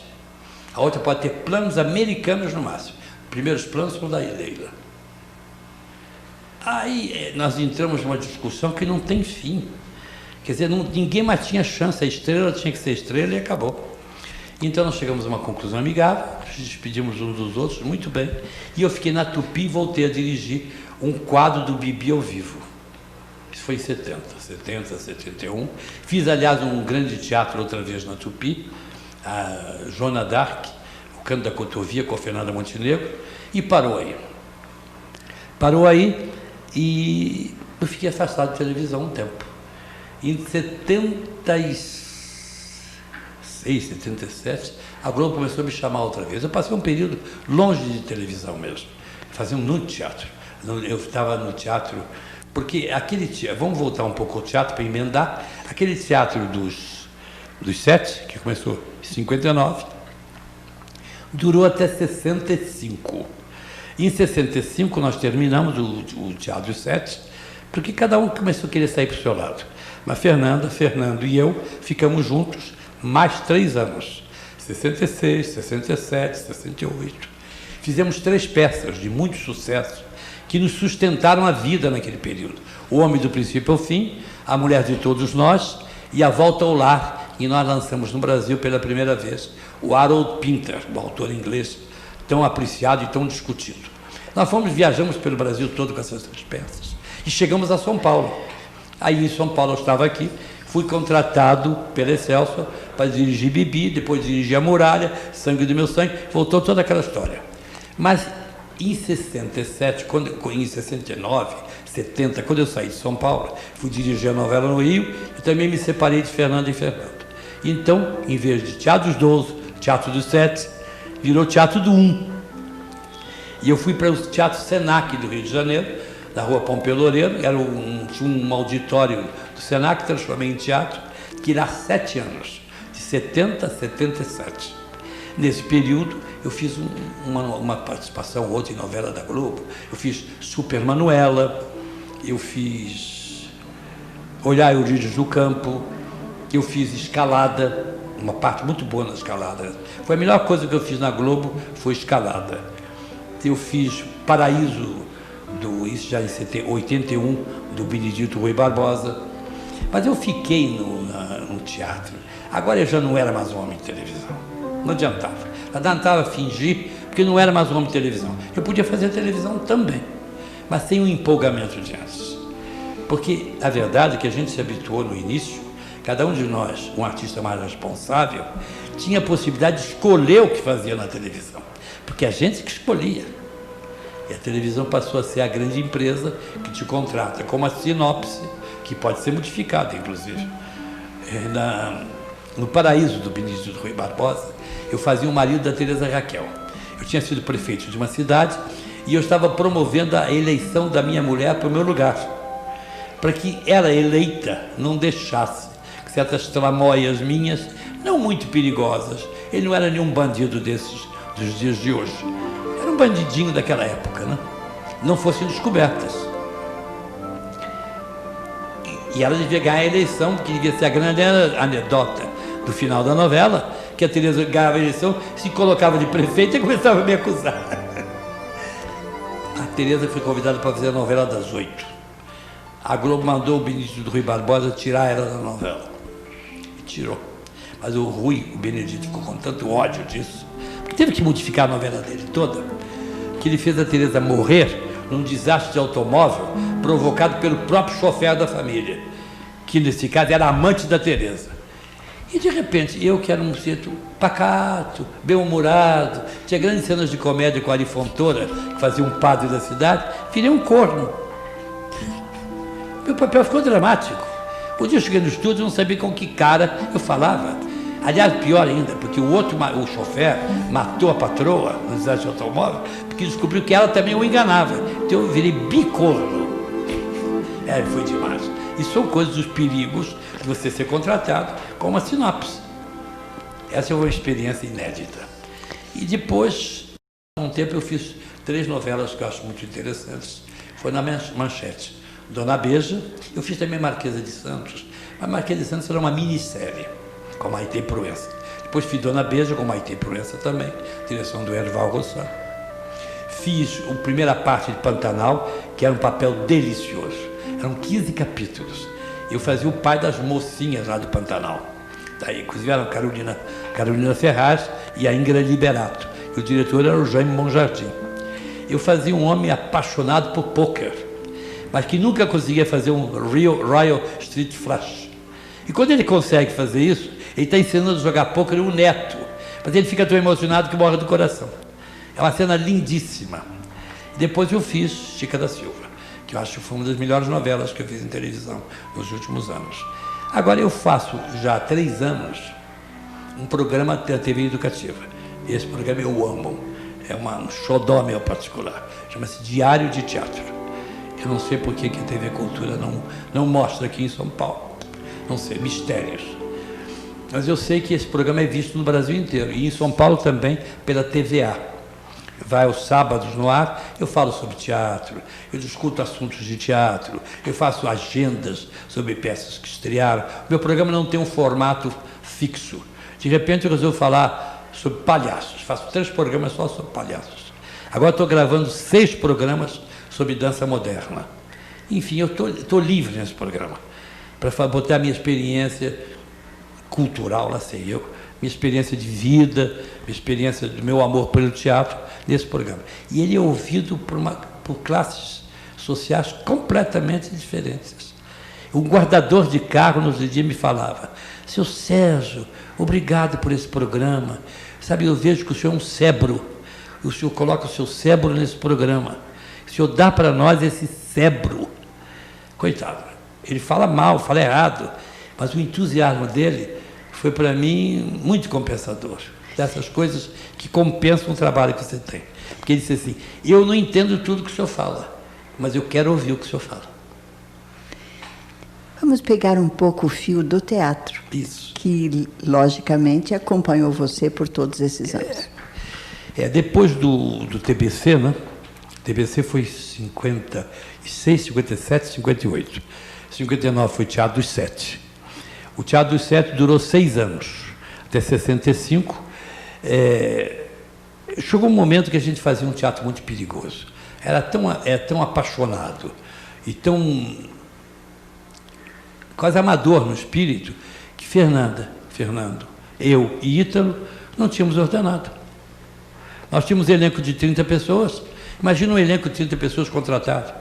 A outra pode ter planos americanos no máximo. Os primeiros planos são da Leila. Aí nós entramos numa discussão que não tem fim. Quer dizer, ninguém mais tinha chance, a estrela tinha que ser estrela e acabou. Então nós chegamos a uma conclusão amigável, nos despedimos uns dos outros, muito bem, e eu fiquei na Tupi e voltei a dirigir um quadro do Bibi ao vivo. Isso foi em 70, 71. Fiz, aliás, um grande teatro outra vez na Tupi, a Joana d'Arc, o Canto da Cotovia, com a Fernanda Montenegro, e parou aí. Parou aí e eu fiquei afastado de televisão um tempo. Em 76, 77, a Globo começou a me chamar outra vez. Eu passei um período longe de televisão mesmo, fazia muito teatro. Eu estava no teatro, porque aquele teatro, vamos voltar um pouco ao teatro para emendar, aquele teatro dos 7, que começou em 59, durou até 65. Em 65 nós terminamos o Teatro 7, porque cada um começou a querer sair para o seu lado. Mas Fernando e eu ficamos juntos mais 3 anos, 66, 67, 68. Fizemos 3 peças de muito sucesso que nos sustentaram a vida naquele período. O Homem do Princípio ao Fim, A Mulher de Todos Nós e A Volta ao Lar. E nós lançamos no Brasil pela primeira vez o Harold Pinter, o autor inglês tão apreciado e tão discutido. Nós viajamos pelo Brasil todo com essas 3 peças e chegamos a São Paulo. Aí em São Paulo eu estava aqui, fui contratado pela Excelsior para dirigir Bibi, depois dirigir A Muralha, Sangue do Meu Sangue, voltou toda aquela história. Mas em 67, em 69, 70, quando eu saí de São Paulo, fui dirigir a novela no Rio, eu também me separei de Fernando e Fernando. Então, em vez de Teatro dos 12, Teatro dos 7, virou Teatro do 1. E eu fui para o Teatro Senac do Rio de Janeiro, na rua Pompeu Loureiro, era um auditório do Senac, transformei em teatro, que irá 7 anos, de 70 a 77. Nesse período, eu fiz uma participação outra em novela da Globo, eu fiz Super Manuela, eu fiz Olhar Eurídice do Campo, eu fiz Escalada, uma parte muito boa na Escalada. Foi a melhor coisa que eu fiz na Globo, foi Escalada. Eu fiz Paraíso, isso já em 81, do Benedito Rui Barbosa. Mas eu fiquei no teatro. Agora eu já não era mais um homem de televisão. Não adiantava. Não adiantava fingir, porque não era mais um homem de televisão. Eu podia fazer televisão também, mas sem o empolgamento de antes. Porque a verdade é que a gente se habituou no início, cada um de nós, um artista mais responsável, tinha a possibilidade de escolher o que fazia na televisão. Porque a gente que escolhia. E a televisão passou a ser a grande empresa que te contrata, como a sinopse, que pode ser modificada, inclusive. No Paraíso, do Benedito Rui Barbosa, eu fazia o marido da Teresa Raquel. Eu tinha sido prefeito de uma cidade e eu estava promovendo a eleição da minha mulher para o meu lugar, para que ela eleita não deixasse que certas tramóias minhas, não muito perigosas, ele não era nenhum bandido desses dos dias de hoje, era um bandidinho daquela época, né? Não fossem descobertas. E ela devia ganhar a eleição, porque devia ser a grande anedota do final da novela, que a Teresa ganhava a eleição, se colocava de prefeita e começava a me acusar. A Teresa foi convidada para fazer a novela das 8. A Globo mandou o Benedito do Rui Barbosa tirar ela da novela. E tirou. Mas o Benedito ficou com tanto ódio disso, porque teve que modificar a novela dele toda, que ele fez a Teresa morrer num desastre de automóvel provocado pelo próprio chofer da família, que nesse caso era amante da Teresa. E de repente, eu que era um sujeito pacato, bem-humorado, tinha grandes cenas de comédia com a Ari Fontoura, que fazia um padre da cidade, virei um corno. Meu papel ficou dramático. Um dia eu cheguei no estúdio e não sabia com que cara eu falava. Aliás, pior ainda, porque o chofer matou a patroa no desastre de automóvel, porque descobriu que ela também o enganava. Então eu virei bicorno. Foi demais. E são coisas dos perigos de você ser contratado com uma sinopse. Essa é uma experiência inédita. E depois, há um tempo, eu fiz 3 novelas que eu acho muito interessantes. Foi na Manchete. Dona Beija, eu fiz também Marquesa de Santos. A Marquesa de Santos era uma minissérie, com Maitê Proença. Depois fiz Dona Beija com Maitê Proença também, direção do Herval Rossano. Fiz a primeira parte de Pantanal, que era um papel delicioso. Eram 15 capítulos. Eu fazia o pai das mocinhas lá do Pantanal. Daí, inclusive, eram Carolina Ferraz e a Ingra Liberato. E o diretor era o Jaime Monjardim. Eu fazia um homem apaixonado por pôquer, mas que nunca conseguia fazer um Royal Street Flush. E quando ele consegue fazer isso, ele está ensinando a jogar pôquer o neto, mas ele fica tão emocionado que morre do coração. É uma cena lindíssima. Depois eu fiz Chica da Silva, que eu acho que foi uma das melhores novelas que eu fiz em televisão nos últimos anos. Agora eu faço já há 3 anos um programa da TV educativa. Esse programa eu amo. É um xodó meu particular. Chama-se Diário de Teatro. Eu não sei por que a TV Cultura não mostra aqui em São Paulo. Não sei, mistérios. Mas eu sei que esse programa é visto no Brasil inteiro. E em São Paulo também pela TVA. Vai aos sábados no ar, eu falo sobre teatro, eu discuto assuntos de teatro, eu faço agendas sobre peças que estrearam. Meu programa não tem um formato fixo. De repente eu resolvo falar sobre palhaços. Faço 3 programas só sobre palhaços. Agora estou gravando 6 programas sobre dança moderna. Enfim, eu estou livre nesse programa, para botar a minha experiência cultural, lá sei eu, minha experiência de vida, minha experiência do meu amor pelo teatro, nesse programa. E ele é ouvido por classes sociais completamente diferentes. Um guardador de carro, nos dia, me falava: seu Sérgio, obrigado por esse programa. Sabe, eu vejo que o senhor é um cérebro. o senhor coloca o seu cérebro nesse programa. O senhor dá para nós esse cérebro. Coitado, ele fala mal, fala errado, mas o entusiasmo dele foi para mim muito compensador. Dessas coisas que compensam o trabalho que você tem. Porque ele disse assim, eu não entendo tudo que o senhor fala, mas eu quero ouvir o que o senhor fala. Vamos pegar um pouco o fio do teatro. Isso. Que, logicamente, acompanhou você por todos esses anos. Depois do TBC, né? O TBC foi 56, 57, 58. 59 foi Teatro dos Sete. O Teatro dos Sete durou 6 anos, até 65. Chegou um momento que a gente fazia um teatro muito perigoso. Era tão apaixonado e tão quase amador no espírito, que Fernando, eu e Ítalo não tínhamos ordenado. Nós tínhamos um elenco de 30 pessoas. Imagina um elenco de 30 pessoas contratado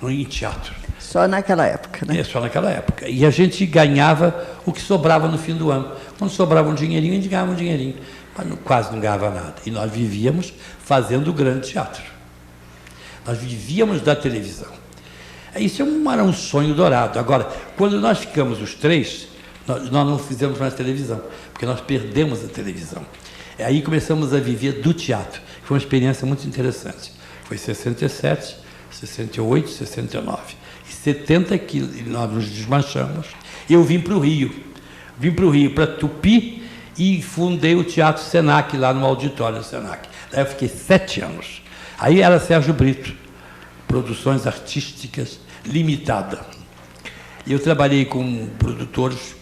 em teatro. Só naquela época, né? Só naquela época. E a gente ganhava o que sobrava no fim do ano. Quando sobrava um dinheirinho, a gente ganhava um dinheirinho. Mas quase não ganhava nada. E nós vivíamos fazendo grande teatro. Nós vivíamos da televisão. Isso era um sonho dourado. Agora, quando nós ficamos os três, nós não fizemos mais televisão, porque nós perdemos a televisão. Aí começamos a viver do teatro. Foi uma experiência muito interessante. Foi 67, 68, 69. Em 70 que nós nos desmanchamos, eu vim para o Rio. Vim para o Rio, para Tupi, e fundei o Teatro Senac, lá no auditório Senac. Daí eu fiquei 7 anos. Aí era Sérgio Brito, Produções Artísticas Limitada. E eu trabalhei com produtores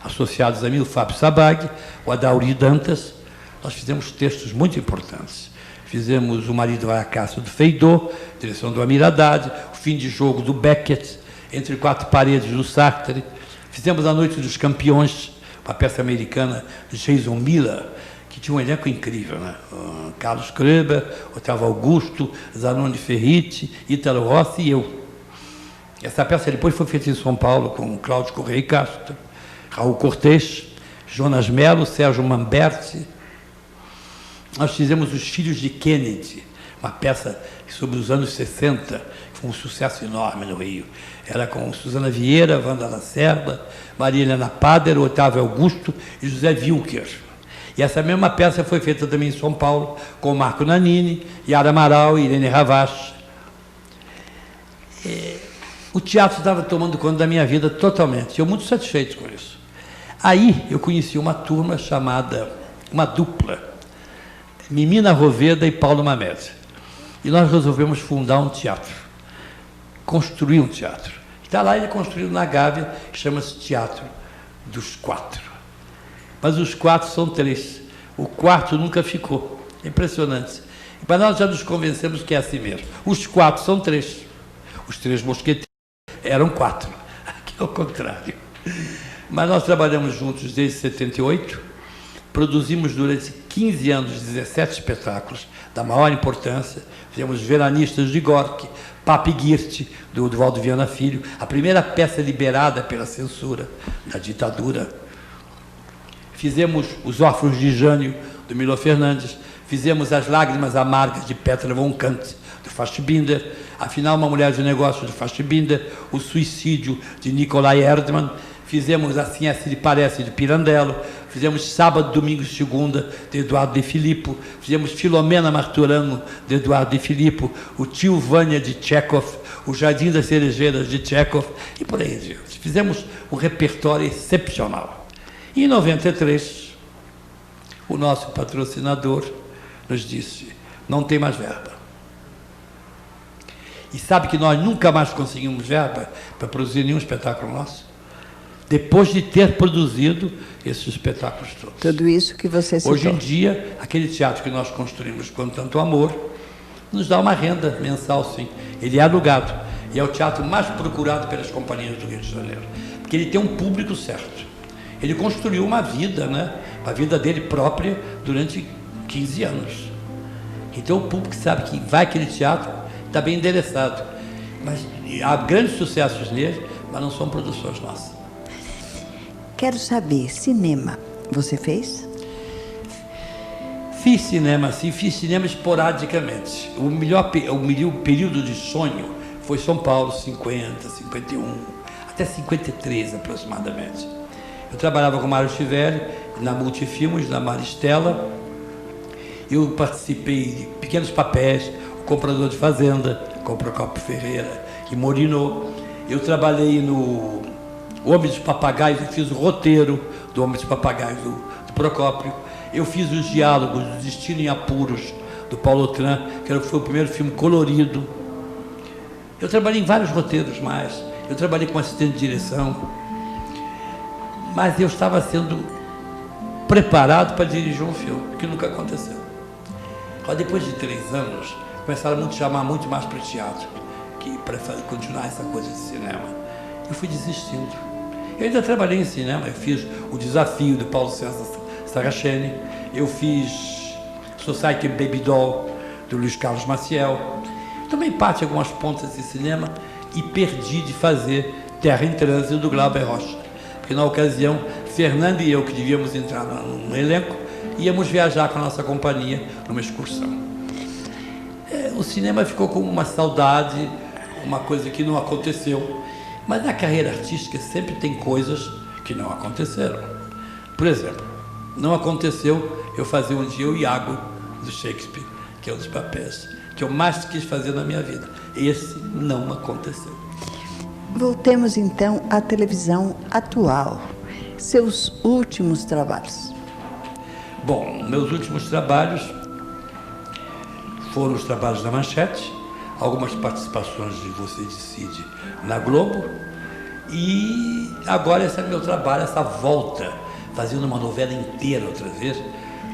associados a mim, o Fábio Sabag, o Adauri Dantas. Nós fizemos textos muito importantes. Fizemos O Marido Vai à Caça, do Feydô, direção do Amir Haddad, O Fim de Jogo, do Beckett, Entre Quatro Paredes, do Sartre. Fizemos A Noite dos Campeões, uma peça americana de Jason Miller, que tinha um elenco incrível, né? Carlos Kreber, Otávio Augusto, Zanoni Ferriti, Ítalo Rossi e eu. Essa peça depois foi feita em São Paulo com Cláudio Correia e Castro, Raul Cortez, Jonas Mello, Sérgio Mamberti. Nós fizemos Os Filhos de Kennedy, uma peça sobre os anos 60, que foi um sucesso enorme no Rio. Era com Suzana Vieira, Wanda Lacerda, Maria Helena Pader, Otávio Augusto e José Wilker. E essa mesma peça foi feita também em São Paulo, com Marco Nanini, Yara Amaral e Irene Ravache. O teatro estava tomando conta da minha vida totalmente. Eu muito satisfeito com isso. Aí eu conheci uma turma chamada, uma dupla, Mimina Roveda e Paulo Mamed. E nós resolvemos fundar um teatro, construir um teatro. Está lá ele construiu na Gávea, que chama-se Teatro dos Quatro. Mas os 4 são 3. O quarto nunca ficou. É impressionante. Mas nós já nos convencemos que é assim mesmo. Os 4 são 3. Os 3 mosqueteiros eram 4. Aqui é o contrário. Mas nós trabalhamos juntos desde 78. Produzimos durante 15 anos 17 espetáculos da maior importância. Fizemos Veranistas de Gorky, Papi Girti, do Valdo Viana Filho, a primeira peça liberada pela censura da ditadura. Fizemos Os Órfãos de Jânio, do Milo Fernandes. Fizemos As Lágrimas Amargas, de Petra von Kant, do Fassbinder. Afinal, Uma Mulher de Negócio, do Fassbinder. O Suicídio, de Nicolai Erdmann. Fizemos Assim é Se Lhe Parece, de Pirandello. Fizemos Sábado, Domingo e Segunda, de Eduardo de Filippo. Fizemos Filomena Marturano, de Eduardo de Filippo. O Tio Vânia, de Tchekhov. O Jardim das Cerejeiras, de Tchekhov. E por aí adiante. Fizemos um repertório excepcional. E em 93, o nosso patrocinador nos disse, não tem mais verba. E sabe que nós nunca mais conseguimos verba para produzir nenhum espetáculo nosso? Depois de ter produzido esses espetáculos todos. Tudo isso que você citou. Hoje em dia, aquele teatro que nós construímos com tanto amor, nos dá uma renda mensal, sim. Ele é alugado. E é o teatro mais procurado pelas companhias do Rio de Janeiro. Porque ele tem um público certo. Ele construiu uma vida, né? A vida dele própria durante 15 anos. Então o público sabe que vai aquele teatro, está bem endereçado. Mas há grandes sucessos nele, mas não são produções nossas. Quero saber, cinema, você fez? Fiz cinema, sim, fiz cinema esporadicamente. O melhor período de sonho foi São Paulo, 50, 51, até 53 aproximadamente. Eu trabalhava com Mário Chivelli na Multifilmes, na Maristela. Eu participei de pequenos papéis, O Comprador de Fazenda, com Procópio Ferreira e Morino. Eu trabalhei no Homem dos Papagaios, eu fiz o roteiro do Homem dos Papagaios do Procópio. Eu fiz os diálogos do Destino em Apuros, do Paulo Otran, que foi o primeiro filme colorido. Eu trabalhei em vários roteiros mais. Eu trabalhei com assistente de direção. Mas eu estava sendo preparado para dirigir um filme, que nunca aconteceu. Depois de 3 anos, começaram a me chamar muito mais para o teatro, para continuar essa coisa de cinema. Eu fui desistindo. Eu ainda trabalhei em cinema, eu fiz O Desafio, do Paulo César Saraceni, eu fiz Society Baby Doll, do Luiz Carlos Maciel. Tomei parte em algumas pontas de cinema e perdi de fazer Terra em Trânsito, do Glauber Rocha. Porque na ocasião, Fernando e eu, que devíamos entrar num elenco, íamos viajar com a nossa companhia numa excursão. O cinema ficou com uma saudade, uma coisa que não aconteceu. Mas na carreira artística sempre tem coisas que não aconteceram. Por exemplo, não aconteceu eu fazer um dia o Iago, do Shakespeare, que é um dos papéis que eu mais quis fazer na minha vida. Esse não aconteceu. Voltemos então à televisão atual. Seus últimos trabalhos. Bom, meus últimos trabalhos foram os trabalhos da Manchete, algumas participações de Você Decide na Globo, e agora esse é meu trabalho, essa volta, fazendo uma novela inteira outra vez,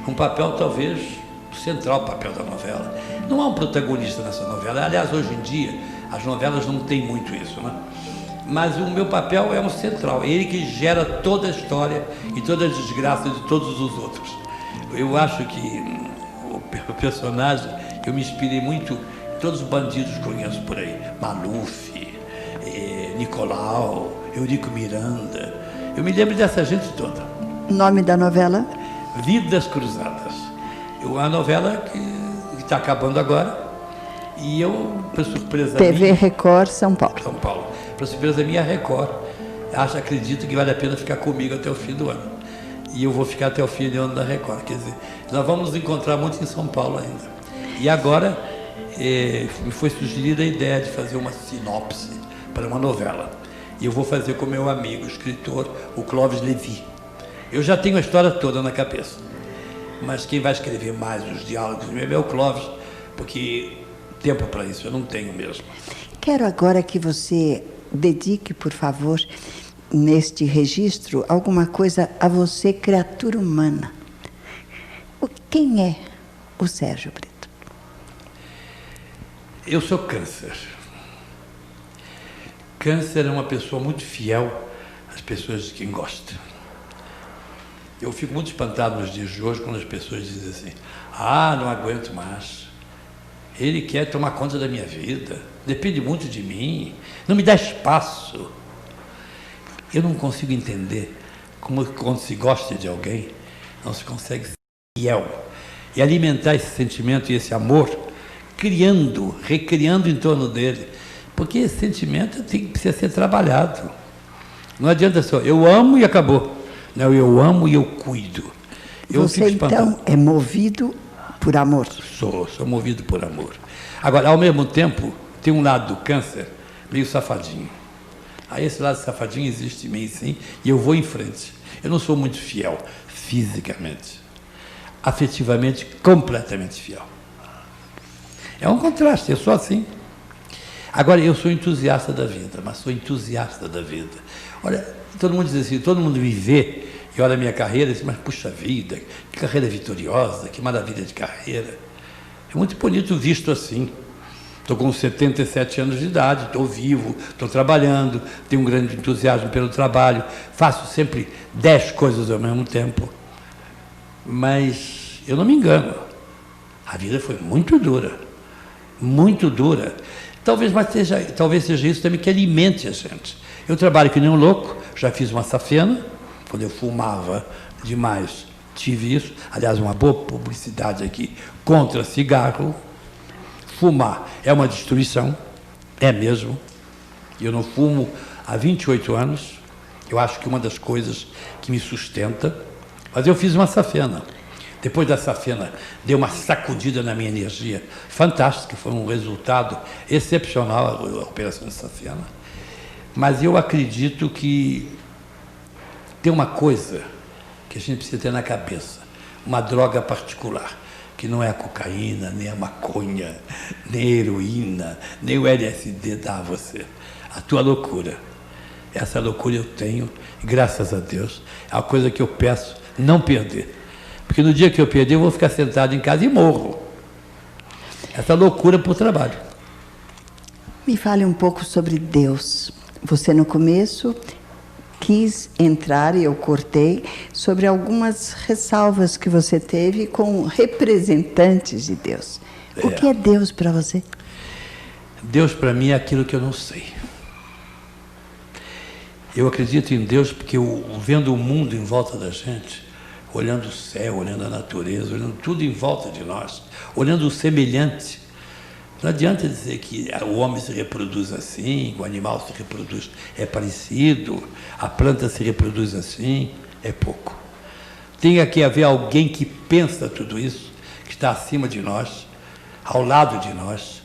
um papel talvez central, papel da novela. Não há um protagonista nessa novela, aliás, hoje em dia as novelas não têm muito isso, né? Mas o meu papel é um central, é ele que gera toda a história e toda a desgraça de todos os outros. Eu acho que o personagem, eu me inspirei muito em todos os bandidos que conheço por aí, Maluf, Nicolau, Eurico Miranda, eu me lembro dessa gente toda. Nome da novela? Vidas Cruzadas. Uma novela que está acabando agora, e eu, por surpresa TV minha, Record, São Paulo. São Paulo. Por surpresa minha, Record, acredito que vale a pena ficar comigo até o fim do ano. E eu vou ficar até o fim do ano da Record. Quer dizer, nós vamos nos encontrar muito em São Paulo ainda. E agora me foi sugerida a ideia de fazer uma sinopse para uma novela. E eu vou fazer com meu amigo, escritor, o Clóvis Levi. Eu já tenho a história toda na cabeça. Mas quem vai escrever mais os diálogos mesmo é o Clóvis, porque tempo para isso eu não tenho mesmo. Quero agora que você dedique, por favor, neste registro, alguma coisa a você, criatura humana. Quem é o Sérgio Brito? Eu sou Câncer. Câncer é uma pessoa muito fiel às pessoas de quem gosta. Eu fico muito espantado nos dias de hoje quando as pessoas dizem assim: não aguento mais. Ele quer tomar conta da minha vida, depende muito de mim, não me dá espaço. Eu não consigo entender como quando se gosta de alguém, não se consegue ser fiel e alimentar esse sentimento e esse amor, recriando em torno dele, porque esse sentimento precisa ser trabalhado. Não adianta só, eu amo e acabou. Não, eu amo e eu cuido. Você então é movido por amor? Sou movido por amor. Agora, ao mesmo tempo, tem um lado do Câncer meio safadinho. Aí esse lado safadinho existe em mim, sim, e eu vou em frente. Eu não sou muito fiel, fisicamente. Afetivamente, completamente fiel. É um contraste, eu sou assim. Agora, eu sou entusiasta da vida, mas sou entusiasta da vida. Olha, todo mundo diz assim, todo mundo me vê e olha a minha carreira e diz, mas puxa vida, que carreira vitoriosa, que maravilha de carreira. É muito bonito visto assim. Estou com 77 anos de idade, estou vivo, estou trabalhando, tenho um grande entusiasmo pelo trabalho, faço sempre 10 coisas ao mesmo tempo. Mas eu não me engano, a vida foi muito dura, muito dura. Talvez seja isso também que alimente a gente. Eu trabalho que nem um louco, já fiz uma safena, quando eu fumava demais, tive isso. Aliás, uma boa publicidade aqui contra cigarro. Fumar é uma destruição, é mesmo. Eu não fumo há 28 anos. Eu acho que uma das coisas que me sustenta, mas eu fiz uma safena. Depois da safena, deu uma sacudida na minha energia fantástica, foi um resultado excepcional a operação de safena. Mas eu acredito que tem uma coisa que a gente precisa ter na cabeça, uma droga particular, que não é a cocaína, nem a maconha, nem a heroína, nem o LSD dá a você. A tua loucura. Essa loucura eu tenho, e graças a Deus, é uma coisa que eu peço não perder. Porque no dia que eu perder, eu vou ficar sentado em casa e morro. Essa loucura por trabalho. Me fale um pouco sobre Deus. Você, no começo, quis entrar, e eu cortei, sobre algumas ressalvas que você teve com representantes de Deus. O que é Deus para você? Deus para mim é aquilo que eu não sei. Eu acredito em Deus porque vendo o mundo em volta da gente, olhando o céu, olhando a natureza, olhando tudo em volta de nós, olhando o semelhante. Não adianta dizer que o homem se reproduz assim, o animal se reproduz, é parecido, a planta se reproduz assim, é pouco. Tem que haver alguém que pensa tudo isso, que está acima de nós, ao lado de nós,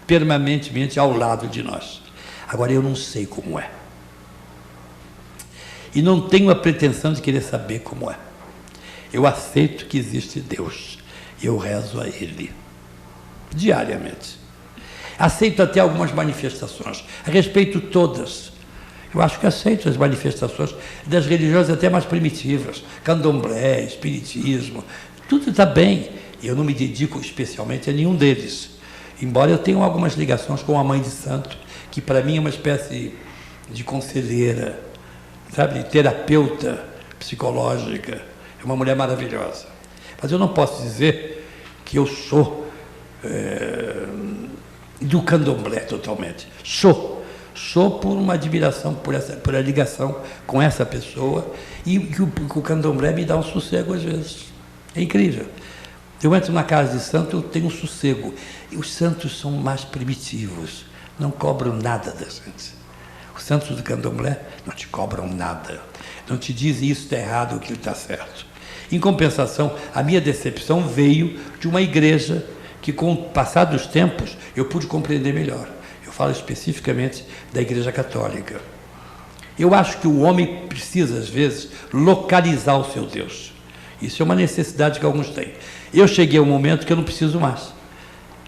permanentemente ao lado de nós. Agora, eu não sei como é. E não tenho a pretensão de querer saber como é. Eu aceito que existe Deus. Eu rezo a Ele. Diariamente. Aceito até algumas manifestações. Respeito todas. Eu acho que aceito as manifestações das religiões até mais primitivas. Candomblé, espiritismo. Tudo está bem. Eu não me dedico especialmente a nenhum deles. Embora eu tenha algumas ligações com a Mãe de Santo, que para mim é uma espécie de conselheira, sabe, terapeuta psicológica. É uma mulher maravilhosa. Mas eu não posso dizer que eu sou do candomblé totalmente. Sou por uma admiração, por a ligação com essa pessoa, e que o candomblé me dá um sossego às vezes. É incrível. Eu entro na casa de santo, eu tenho um sossego. E os santos são mais primitivos, não cobram nada da gente. Os santos do candomblé não te cobram nada, não te dizem isso está errado ou aquilo está certo. Em compensação, a minha decepção veio de uma igreja que, com o passar dos tempos, eu pude compreender melhor. Eu falo especificamente da Igreja Católica. Eu acho que o homem precisa, às vezes, localizar o seu Deus. Isso é uma necessidade que alguns têm. Eu cheguei a um momento que eu não preciso mais.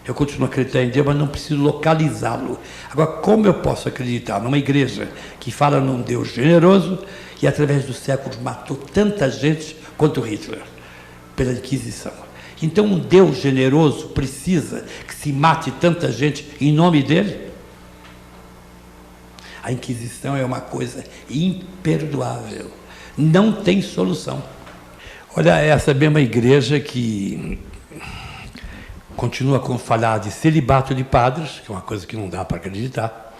Eu continuo a acreditar em Deus, mas não preciso localizá-lo. Agora, como eu posso acreditar numa igreja que fala num Deus generoso e, através dos séculos, matou tanta gente quanto Hitler, pela Inquisição? Então, um Deus generoso precisa que se mate tanta gente em nome dele? A Inquisição é uma coisa imperdoável. Não tem solução. Olha, essa mesma igreja que continua a falar de celibato de padres, que é uma coisa que não dá para acreditar.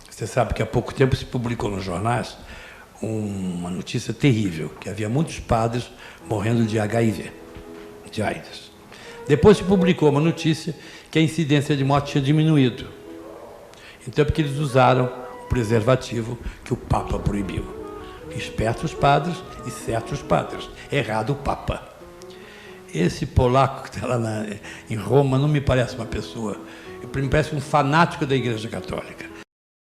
Você sabe que há pouco tempo se publicou nos jornais uma notícia terrível, que havia muitos padres morrendo de HIV, de AIDS. Depois se publicou uma notícia que a incidência de morte tinha diminuído. Então, porque eles usaram o preservativo que o Papa proibiu. Espertos padres e certos padres. Errado o Papa. Esse polaco que está lá em Roma não me parece uma pessoa, me parece um fanático da Igreja Católica.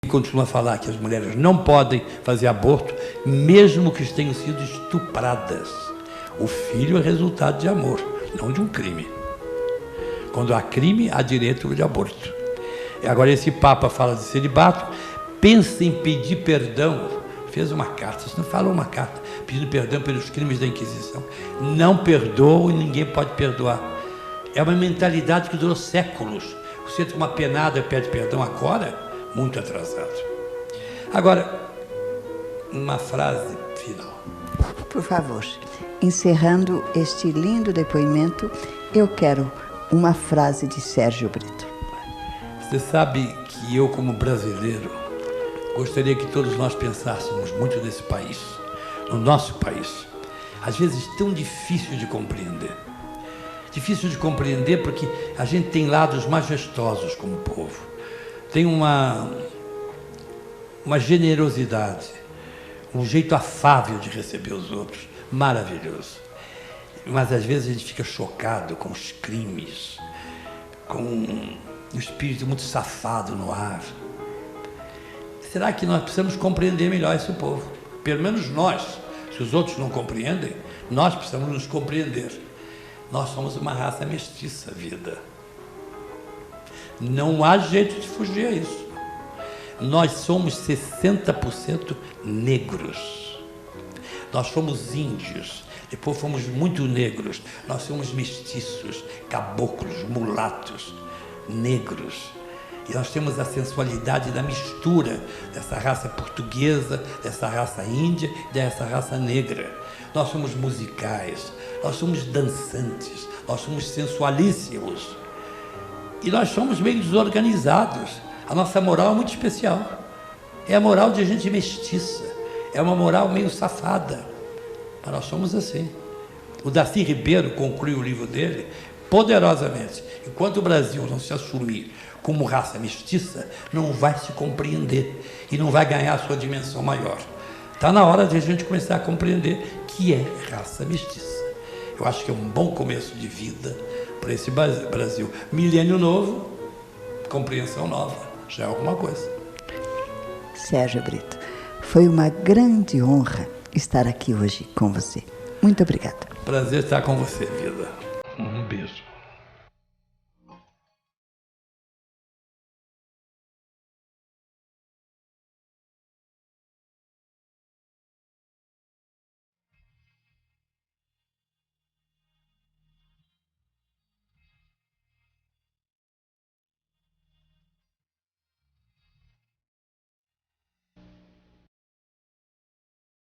E continua a falar que as mulheres não podem fazer aborto, mesmo que tenham sido estupradas. O filho é resultado de amor, não de um crime. Quando há crime, há direito de aborto. Agora, esse Papa fala de celibato, pensa em pedir perdão. Fez uma carta, se não falou uma carta, pedindo perdão pelos crimes da Inquisição. Não perdoa e ninguém pode perdoar. É uma mentalidade que durou séculos. Você tem uma penada e pede perdão agora, muito atrasado. Agora, uma frase final. Por favor, encerrando este lindo depoimento, eu quero uma frase de Sérgio Brito. Você sabe que eu, como brasileiro, gostaria que todos nós pensássemos muito nesse país, no nosso país. às vezes tão difícil de compreender. Difícil de compreender porque a gente tem lados majestosos como povo. Tem uma generosidade, um jeito afável de receber os outros, maravilhoso. Mas às vezes a gente fica chocado com os crimes, com um espírito muito safado no ar. Será que nós precisamos compreender melhor esse povo? Pelo menos nós. Se os outros não compreendem, nós precisamos nos compreender. Nós somos uma raça mestiça, vida. Não há jeito de fugir a isso. Nós somos 60% negros. Nós somos índios, depois fomos muito negros. Nós somos mestiços, caboclos, mulatos, negros. E nós temos a sensualidade da mistura dessa raça portuguesa, dessa raça índia, dessa raça negra. Nós somos musicais, nós somos dançantes, nós somos sensualíssimos. E nós somos meio desorganizados. A nossa moral é muito especial. É a moral de gente mestiça. É uma moral meio safada. Mas nós somos assim. O Darcy Ribeiro conclui o livro dele poderosamente. Enquanto o Brasil não se assumir como raça mestiça, não vai se compreender e não vai ganhar a sua dimensão maior. Está na hora de a gente começar a compreender que é raça mestiça. Eu acho que é um bom começo de vida para esse Brasil. Milênio novo, compreensão nova, já é alguma coisa. Sérgio Brito, foi uma grande honra estar aqui hoje com você. Muito obrigada. Prazer estar com você, vida. Um beijo.